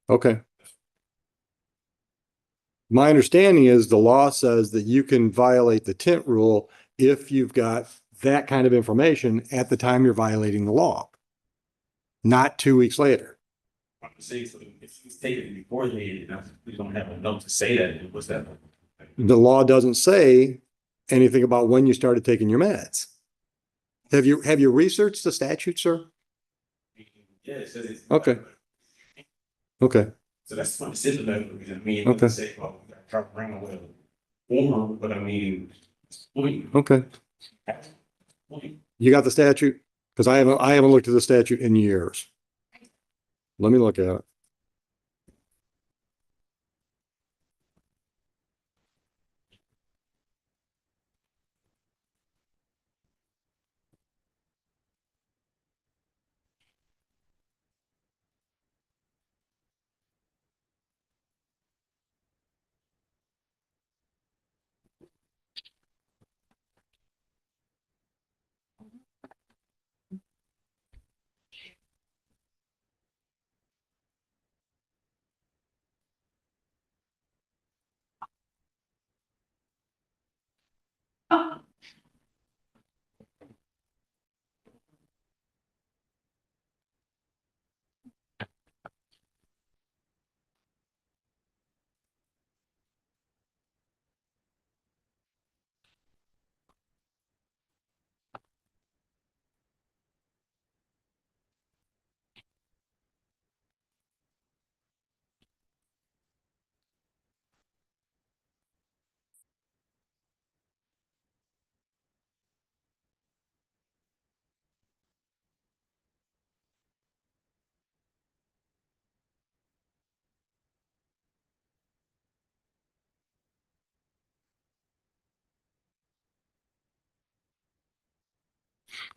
okay. My understanding is the law says that you can violate the tint rule if you've got that kind of information at the time you're violating the law, not 2 weeks later. I'm saying, so if you take it before they, we don't have a note to say that, it was that. The law doesn't say anything about when you started taking your meds. Have you researched the statute, sir? Yeah, it says it's. Okay. Okay, So that's what it says about it, because I mean, it Okay. doesn't say, oh, we gotta try to bring away warm, but I mean. okay. You got the statute? Because I haven't looked at the statute in years. Let me look at it.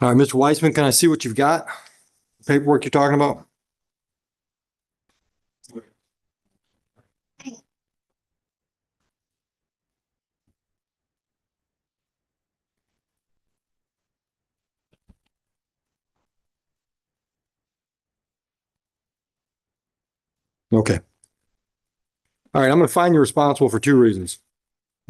All right, Mr. Weissman, can I see what you've got? Paperwork you're talking about? Okay. All right, I'm going to find you responsible for 2 reasons.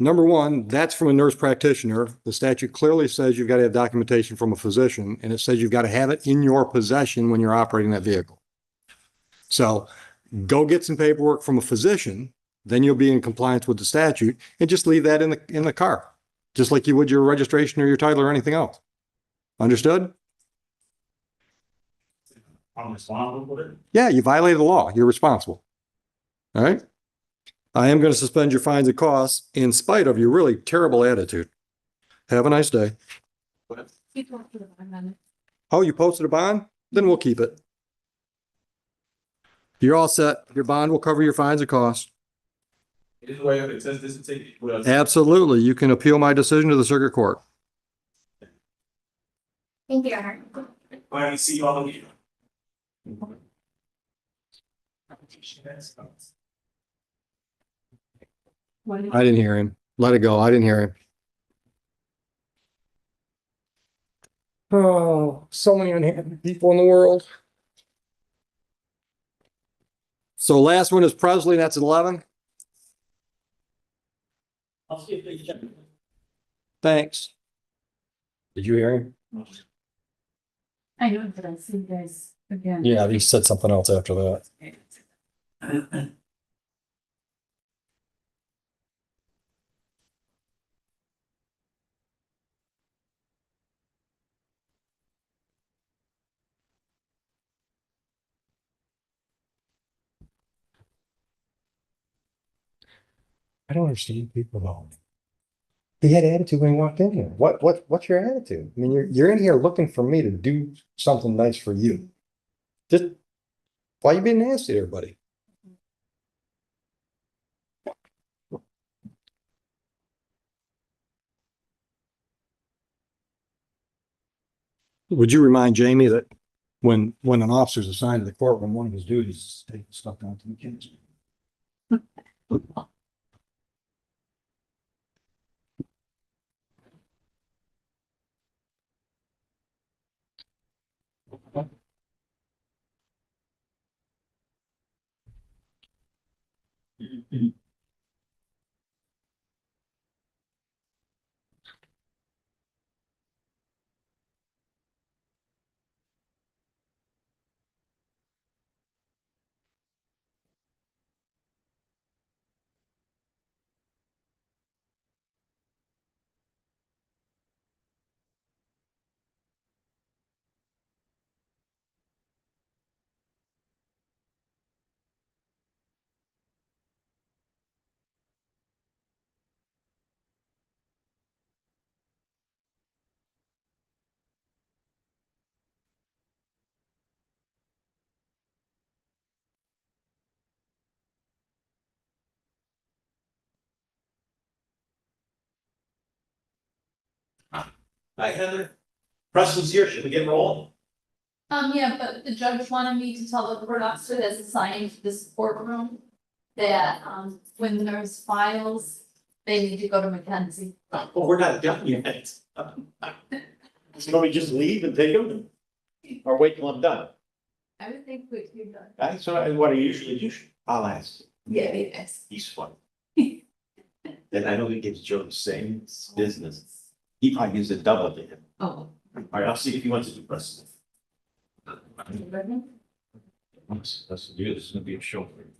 Number one, that's from a nurse practitioner. The statute clearly says you've got to have documentation from a physician, and it says you've got to have it in your possession when you're operating that vehicle. So go get some paperwork from a physician, then you'll be in compliance with the statute, and just leave that in the car. just like you would your registration or your title or anything else. Understood? I'm responsible for it. Yeah, you violated the law. You're responsible. All right? I am going to suspend your fines and costs in spite of your really terrible attitude. Have a nice day. Oh, you posted a bond? Then we'll keep it. You're all set. Your bond will cover your fines and costs. Either way, if it says this, it's Absolutely. You can appeal my decision to the circuit court. Thank you, Your Honor. Glad to see you all again. I didn't hear him. Let it go. I didn't hear him. Oh, so many unhappy people in the world. So last one is Presley, that's 11. I'll see if they check. Thanks. Did you hear him? I know, but I'll see you guys again. Yeah, he said something else after that. I don't understand people though. He had attitude when he walked in here. What's your attitude? I mean, you're in here looking for me to do something nice for you. Just why you being nasty to everybody? Would you remind Jamie that when an officer's assigned to the courtroom, one of his duties is to take the stuff down to the kids? Hi, Heather. Preston's here. Should we get rolling? Yeah, but the judge wanted me to tell the court officer that's assigned to this courtroom that, when there's files, they need to go to Mackenzie. Well, we're not done yet. So we just leave and take them? Or wait till I'm done? I would think you're done. That's what I usually do. I'll ask. Yeah, yes. He's fun. And I know he gives Joe the same business. He probably gives it double to him. Oh. All right, I'll see if he wants to do Preston. That's good. This is gonna be a show for you.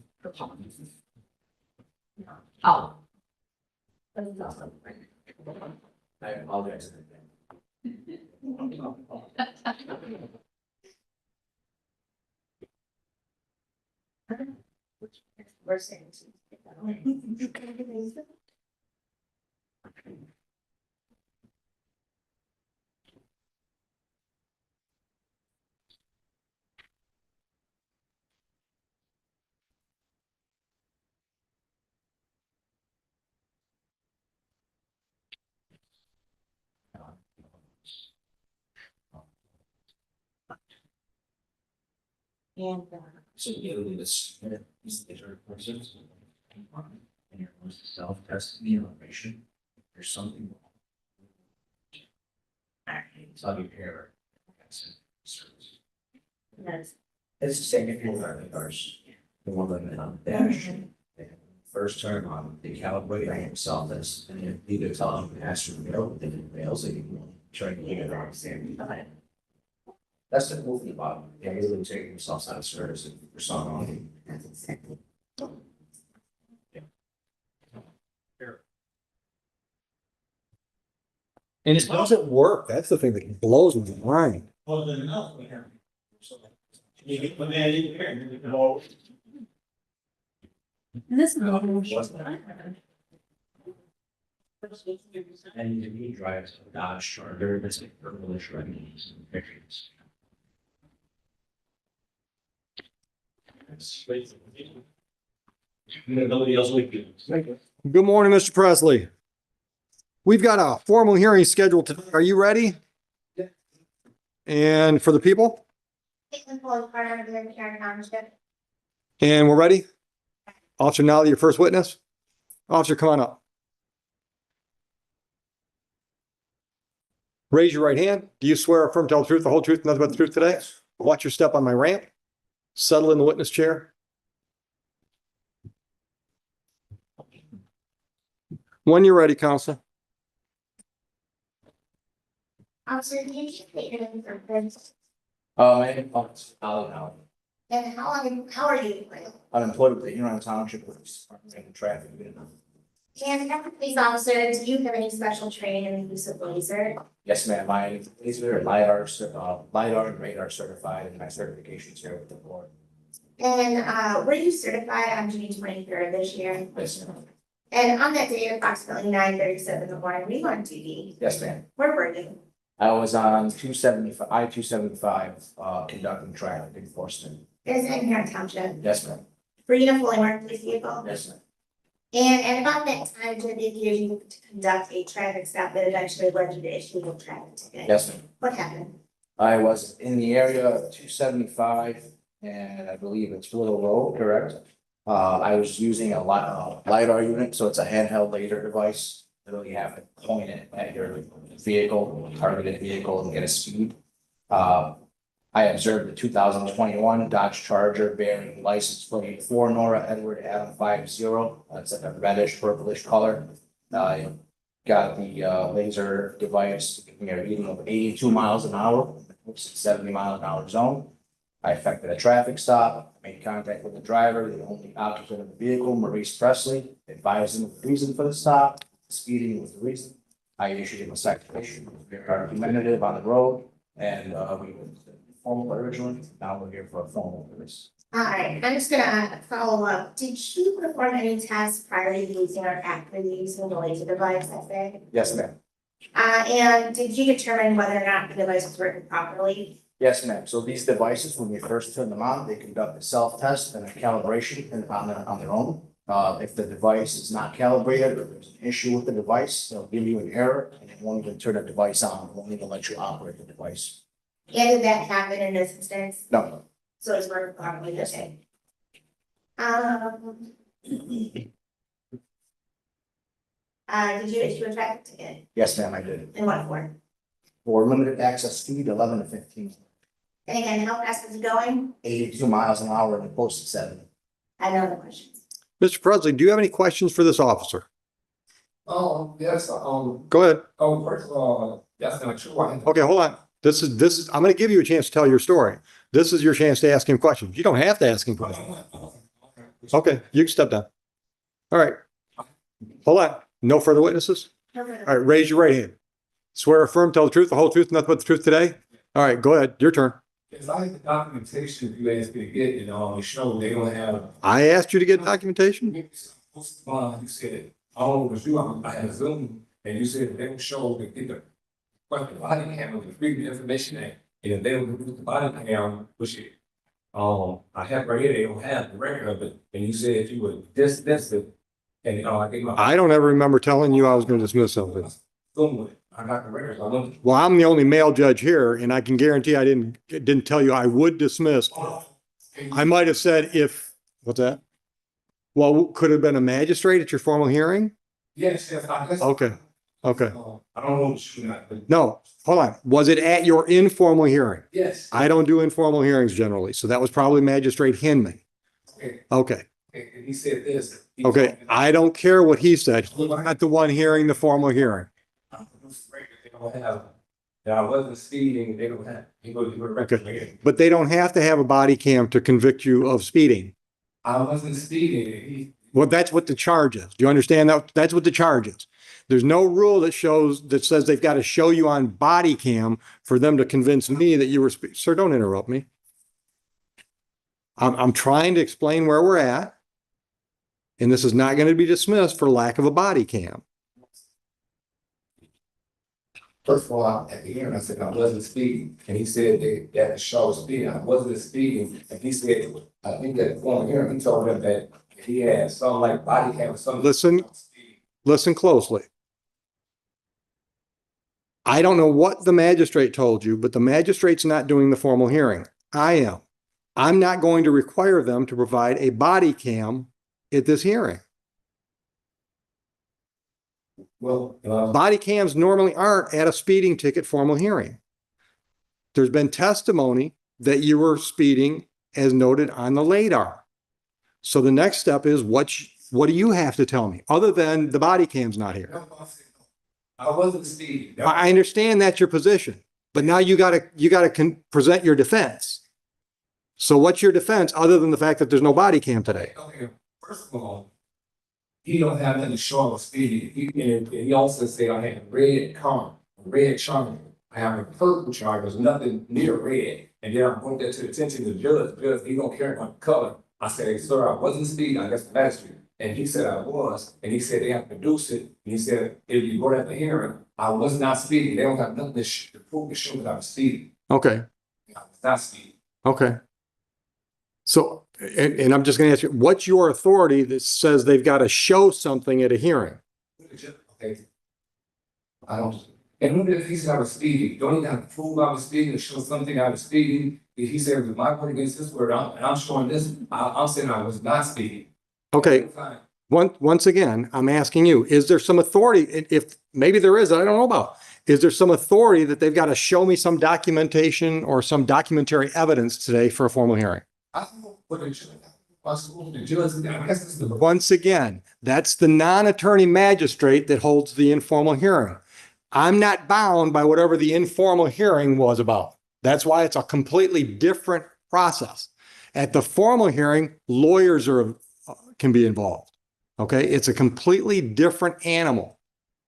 Oh. I apologize. We're saying. And, So you this, these are persons. And you're going to self-test the information. There's something wrong. Acting, it's not your error. yes. It's the same if you learn the cars. The one that on dash. First turn on, they calibrate himself as, and either tell him to ask for help, then it fails, they can try to get it on standing time. That's the cool thing about it. Yeah, really taking themselves out of service and for something. That's exactly. And it doesn't work. That's the thing that blows my mind. Well, then enough, we have. You get the man in here, and you know, And this is. and he drives a Dodge Charger, that's a purplish red. Pictures. Nobody else would do. Good morning, Mr. Presley. We've got a formal hearing scheduled today. Are you ready? Yeah. And for the people? Caitlin Paul, part of the Karen Township. And we're ready? Officer Nolly, your first witness? Officer, come on up. Raise your right hand. Do you swear or affirm to tell the truth, the whole truth, and nothing but the truth today? Watch your step on my ramp. Settle in the witness chair. When you're ready, counsel. Officer, can you just state your name for this? My name is Alan. And how are you? Unemployed with the Huron Township Police Department and traffic. And as a police officer, do you have any special training in the use of laser? Yes, ma'am. My police are LiDAR and radar certified, and my certifications here with the board. And were you certified on June 23rd this year? Yes, ma'am. And on that day, approximately 9:37 in the morning, were you on duty? Yes, ma'am. Where were you? I was on I-275, conducting traffic enforcement. Is it in Huron Township? Yes, ma'am. Were you in a fully marked police vehicle? Yes, ma'am. And about that time, did it give you to conduct a traffic stop that eventually led you to issue a traffic ticket? Yes, ma'am. What happened? I was in the area of 275, and I believe it's Little Road, correct? I was using a LiDAR unit, so it's a handheld laser device. Literally have to point it at your vehicle, targeted vehicle, and get a speed. I observed the 2021 Dodge Charger bearing license plate 4 Nora Edward Adam 50. That's like a reddish purplish color. I got the laser device to give me a reading of 82 miles an hour, 70 mile an hour zone. I effected a traffic stop, made contact with the driver, the only occupant of the vehicle, Maurice Presley, advised him of the reason for the stop. Speeding was the reason. I issued him a citation, very argumentative on the road, and we were formal originally. Now we're here for a formal release. All right, I'm just gonna follow up. Did you perform any tests prior to using or after using the laser device, I say? Yes, ma'am. And did you determine whether or not the device was working properly? Yes, ma'am. So these devices, when you first turn them on, they conduct a self-test and a calibration on their own. If the device is not calibrated or there's an issue with the device, they'll give you an error and it won't even turn the device on. It won't even let you operate the device. And did that happen in this instance? No. So it's working properly, Yes. okay. Did you issue a traffic ticket? Yes, ma'am, I did. And what for? For limited access speed, 11 to 15, And again, how fast was it going? 82 miles an hour and posted 70. I have no other questions. Mr. Presley, do you have any questions for this officer? Oh, yes, Go ahead. first of all, that's not true. Okay, hold on. This is, I'm going to give you a chance to tell your story. This is your chance to ask him questions. You don't have to ask him questions. Okay, you can step down. All right. Hold on. No further witnesses? All right, raise your right hand. Swear or affirm, tell the truth, the whole truth, nothing but the truth today? All right, go ahead. Your turn. It's like the documentation you asked me to get, it showed they don't have. I asked you to get documentation? You said, oh, it was you, I had a Zoom, and you said they don't show, they get the body cam, with the freedom of information act, and they don't put the body cam, which it. I have right here, they don't have the record of it, and you said if you would dismiss it, and I think. I don't ever remember telling you I was going to dismiss something. I got the records, I wouldn't. Well, I'm the only male judge here, and I can guarantee I didn't tell you I would dismiss. I might have said if, what's that? Well, could it have been a magistrate at your formal hearing? Yes, I guess. Okay, okay. I don't know what you got. No, hold on. Was it at your informal hearing? Yes. I don't do informal hearings generally, so that was probably Magistrate Hinman. Okay. Okay, And he said this. okay. I don't care what he said. He's not the one hearing the formal hearing. They don't have, that I wasn't speeding, they don't have, he go to the record. Okay, but they don't have to have a body cam to convict you of speeding. I wasn't speeding, Well, that's what the charge is. Do you understand that? That's what the charge is. There's no rule that says they've got to show you on body cam for them to convince me that you were, sir, don't interrupt me. I'm trying to explain where we're at. And this is not going to be dismissed for lack of a body cam. First of all, at the hearing, I said I wasn't speeding, and he said that the show was speeding. I wasn't speeding, and he said, I think that on the hearing, he told him that he had some like body cam or something. Listen closely. I don't know what the magistrate told you, but the magistrate's not doing the formal hearing. I am. I'm not going to require them to provide a body cam at this hearing. Well, body cams normally aren't at a speeding ticket formal hearing. There's been testimony that you were speeding as noted on the LiDAR. So the next step is what do you have to tell me other than the body cam's not here? I wasn't speeding. I understand that's your position, but now you gotta present your defense. So what's your defense other than the fact that there's no body cam today? Okay, first of all, he don't have nothing to show of speeding. He also said I had a red car, a red charger. I have a purple charger, there's nothing near red. And then I brought that to the attention of the judge because he don't care about the color. I said, hey, sir, I wasn't speeding, I guess the magistrate. And he said I was, and he said they have to produce it. And he said, if you go at the hearing, I was not speeding. They don't have nothing to prove to show that I was speeding. Okay. I was not speeding. Okay. So, and I'm just going to ask you, what's your authority that says they've got to show something at a hearing? Okay. I don't. And even if he said I was speeding, don't even have to prove I was speeding to show something I was speeding. If he said with my word against his word, and I'm showing this, I'm saying I was not speeding. Okay. Once again, I'm asking you, is there some authority? If maybe there is, I don't know about. Is there some authority that they've got to show me some documentation or some documentary evidence today for a formal hearing? I don't know what the judge, I guess it's the. Once again, that's the non-attorney magistrate that holds the informal hearing. I'm not bound by whatever the informal hearing was about. That's why it's a completely different process. At the formal hearing, lawyers can be involved. Okay, it's a completely different animal.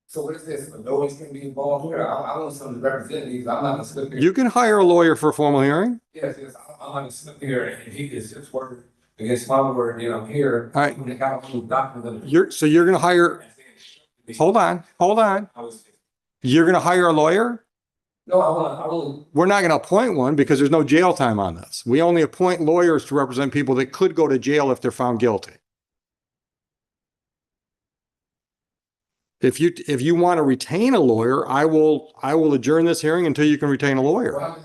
So what is this? Lawyers can be involved here. I want some representatives. I'm not gonna sit here. You can hire a lawyer for a formal hearing. Yes, I'm not gonna sit here and he is his word against my word. You know, I'm here. All right. When they got a document. You're going to hire. Hold on. You're going to hire a lawyer? No, I will. We're not going to appoint one because there's no jail time on this. We only appoint lawyers to represent people that could go to jail if they're found guilty. If you want to retain a lawyer, I will adjourn this hearing until you can retain a lawyer.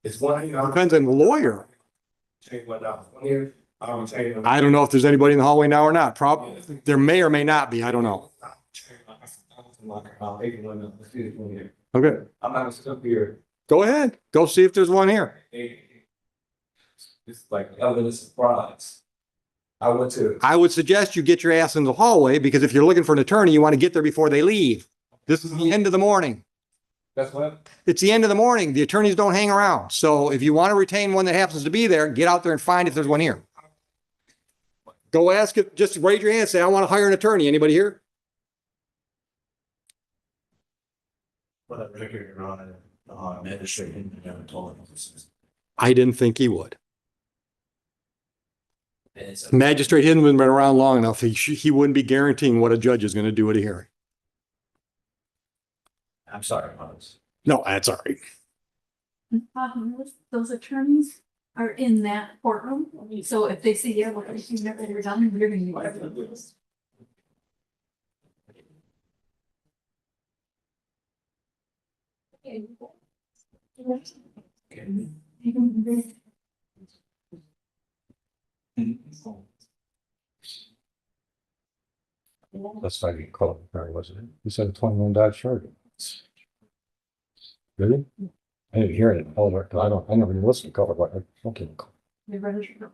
It's one. Depends on the lawyer. I don't know if there's anybody in the hallway now or not. Probably there may or may not be. I don't know. Okay. I'm not sit up here. Go ahead. Go see if there's one here. It's like evidence of frauds. I would suggest you get your ass in the hallway because if you're looking for an attorney, you want to get there before they leave. This is the end of the morning. That's what? It's the end of the morning. The attorneys don't hang around. So if you want to retain one that happens to be there, get out there and find if there's one here. Go ask it. Just raise your hand and say, I want to hire an attorney. Anybody here? I didn't think he would. Magistrate hadn't been around long enough. He wouldn't be guaranteeing what a judge is going to do at a hearing. I'm sorry, Hans. No, that's all right. Those attorneys are in that courtroom. So if they say, yeah, look, you've never done, you're going to do whatever it is. That's not even color, wasn't it? You said a 21 Dodge Charger. Really? I didn't hear it in color. I never even listened to color, but okay. They registered.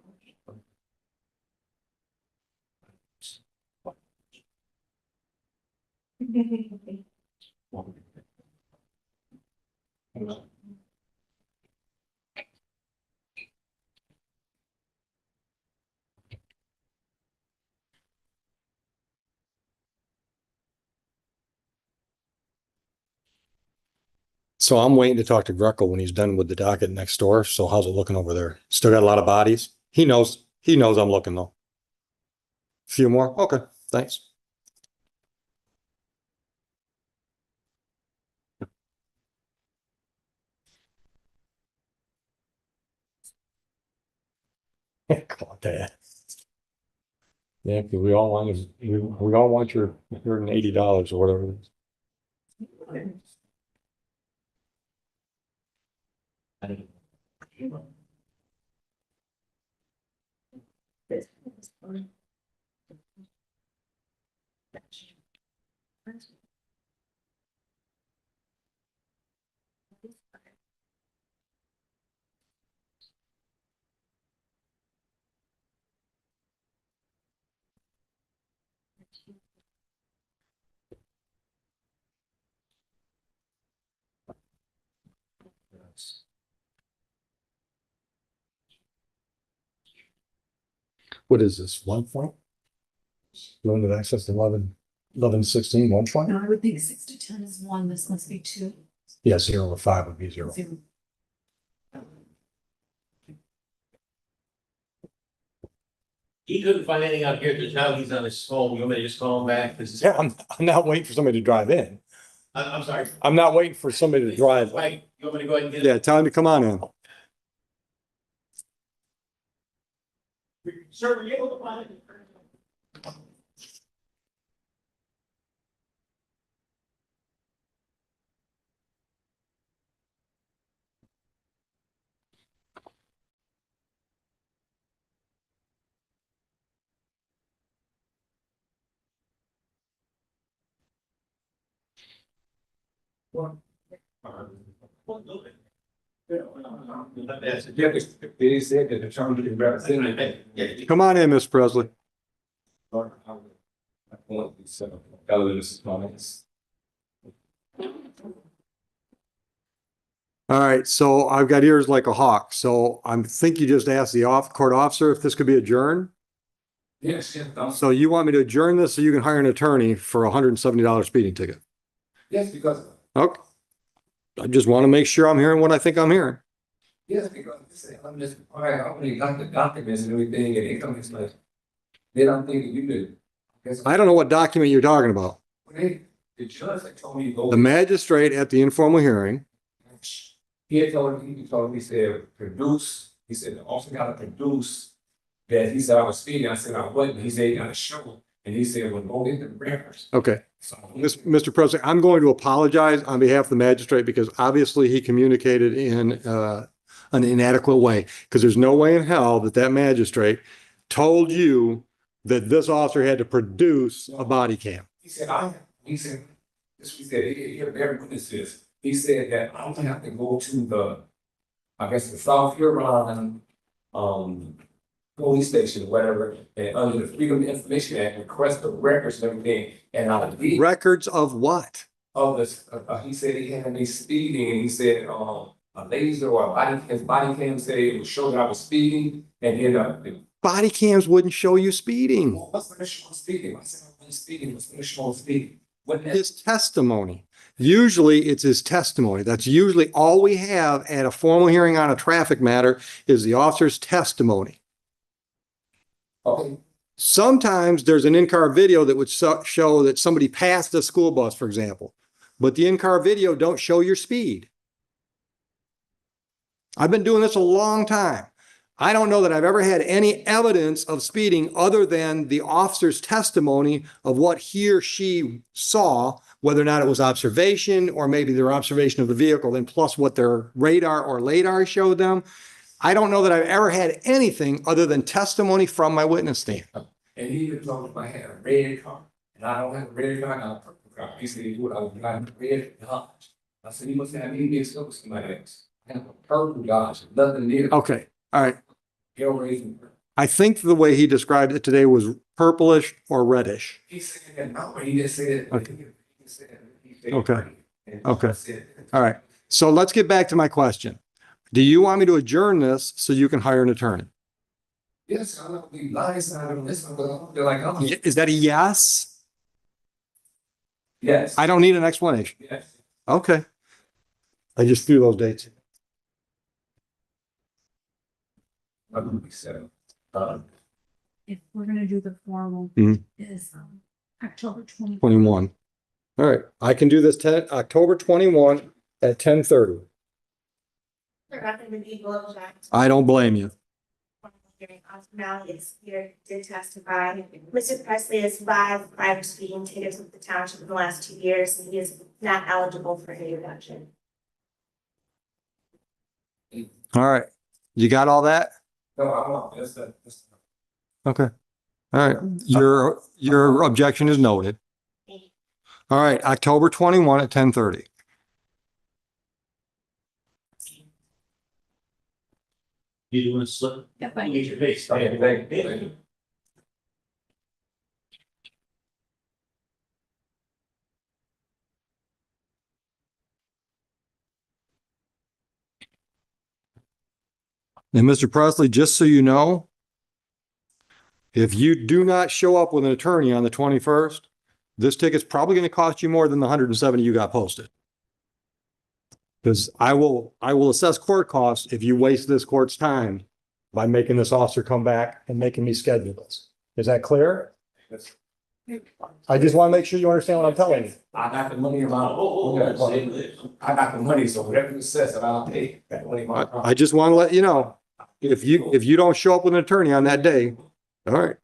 So I'm waiting to talk to Greco when he's done with the docket next door. So how's it looking over there? Still got a lot of bodies? He knows I'm looking though. Few more? Okay, thanks. Call that. Yeah, because we all want, we all want your $180 or whatever it is. What is this, 1 point? Limited access 11, 16, 1 point? No, I would think 6 to 10 is 1. This must be 2. Yeah, 0 to 5 would be 0. 0. He couldn't find anything out here because now he's on his phone. You want me to just call him back? This is. Yeah, I'm not waiting for somebody to drive in. I'm sorry. I'm not waiting for somebody to drive. Wait, you want me to go ahead and get? Yeah, tell him to come on in. Sir, were you able to find it? Come on in, Miss Presley. All right, so I've got ears like a hawk. So I think you just asked the court officer if this could be adjourned. Yes, So you want me to adjourn this so you can hire an attorney for a $170 speeding ticket? yes, because, Okay. I just want to make sure I'm hearing what I think I'm hearing. yes, because I'm just, I already got the documents and everything, and they come, it's like, they don't think you did. I don't know what document you're talking about. The judge had told me to go. The magistrate at the informal hearing. He told me, he said, produce, he said, the officer gotta produce that, he said, I was speeding, I said, I wasn't, he said, he gotta show, and he said, well, go get the records. Okay. So, Mr. President, I'm going to apologize on behalf of the magistrate because obviously he communicated in an inadequate way. Because there's no way in hell that that magistrate told you that this officer had to produce a body cam. he said, he said, he very witnesses, he said that I don't have to go to the, I guess, the South Huron, police station, whatever, and under the Freedom of Information Act, request the records and everything, and I did. Records of what? Of this, he said he had me speeding, and he said, a laser or his body cam said it would show that I was speeding, and then, Body cams wouldn't show you speeding. what's gonna show speeding? I said, I'm speeding, what's gonna show speeding? What His testimony. Usually it's his testimony. That's usually all we have at a formal hearing on a traffic matter is the officer's testimony. Okay. Sometimes there's an in-car video that would show that somebody passed a school bus, for example, but the in-car video don't show your speed. I've been doing this a long time. I don't know that I've ever had any evidence of speeding other than the officer's testimony of what he or she saw, whether or not it was observation or maybe their observation of the vehicle, then plus what their radar or LiDAR showed them. I don't know that I've ever had anything other than testimony from my witness stand. And he even told me I had a red car, and I don't have a red car, I got a purple car. He said, "Dude, I was driving a red Dodge." I said, "You must have me mixed up with somebody else. I have a purple Dodge, nothing near." Okay, all right. Hellraiser. I think the way he described it today was purplish or reddish. He said that, no, he just said. Okay. He said. Okay. Okay. All right. So let's get back to my question. Do you want me to adjourn this so you can hire an attorney? Yes, I don't be lying, I don't listen, but I'll be like, oh. Is that a yes? Yes. I don't need an explanation. Yes. Okay. I just threw those dates. If we're gonna do the formal, Mhm. is October 20. 21. All right, I can do this October 21 at 10:30. There are going to be people object. I don't blame you. Hearing Osmond is here to testify. Mr. Presley has five prior speeding tickets with the township in the last 2 years, and he is not eligible for any reduction. All right, you got all that? No, I don't, that's Okay. All right, your objection is noted. All right, October 21 at 10:30. You want to slip? Yep, I Get your face. Okay, thank you. And Mr. Presley, just so you know, if you do not show up with an attorney on the 21st, this ticket's probably going to cost you more than the 170 you got posted. Because I will assess court costs if you waste this court's time by making this officer come back and making me schedule this. Is that clear? I just want to make sure you understand what I'm telling you. I got the money in my, I got the money, so whatever it says, and I'll pay that money. I just want to let you know, if you don't show up with an attorney on that day, all right,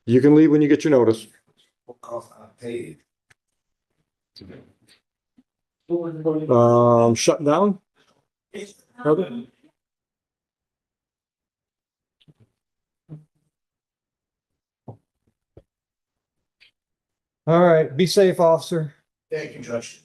you can leave when you get your notice. I'll pay Shutting down? Heather? All right, be safe, officer. Thank you, Judge.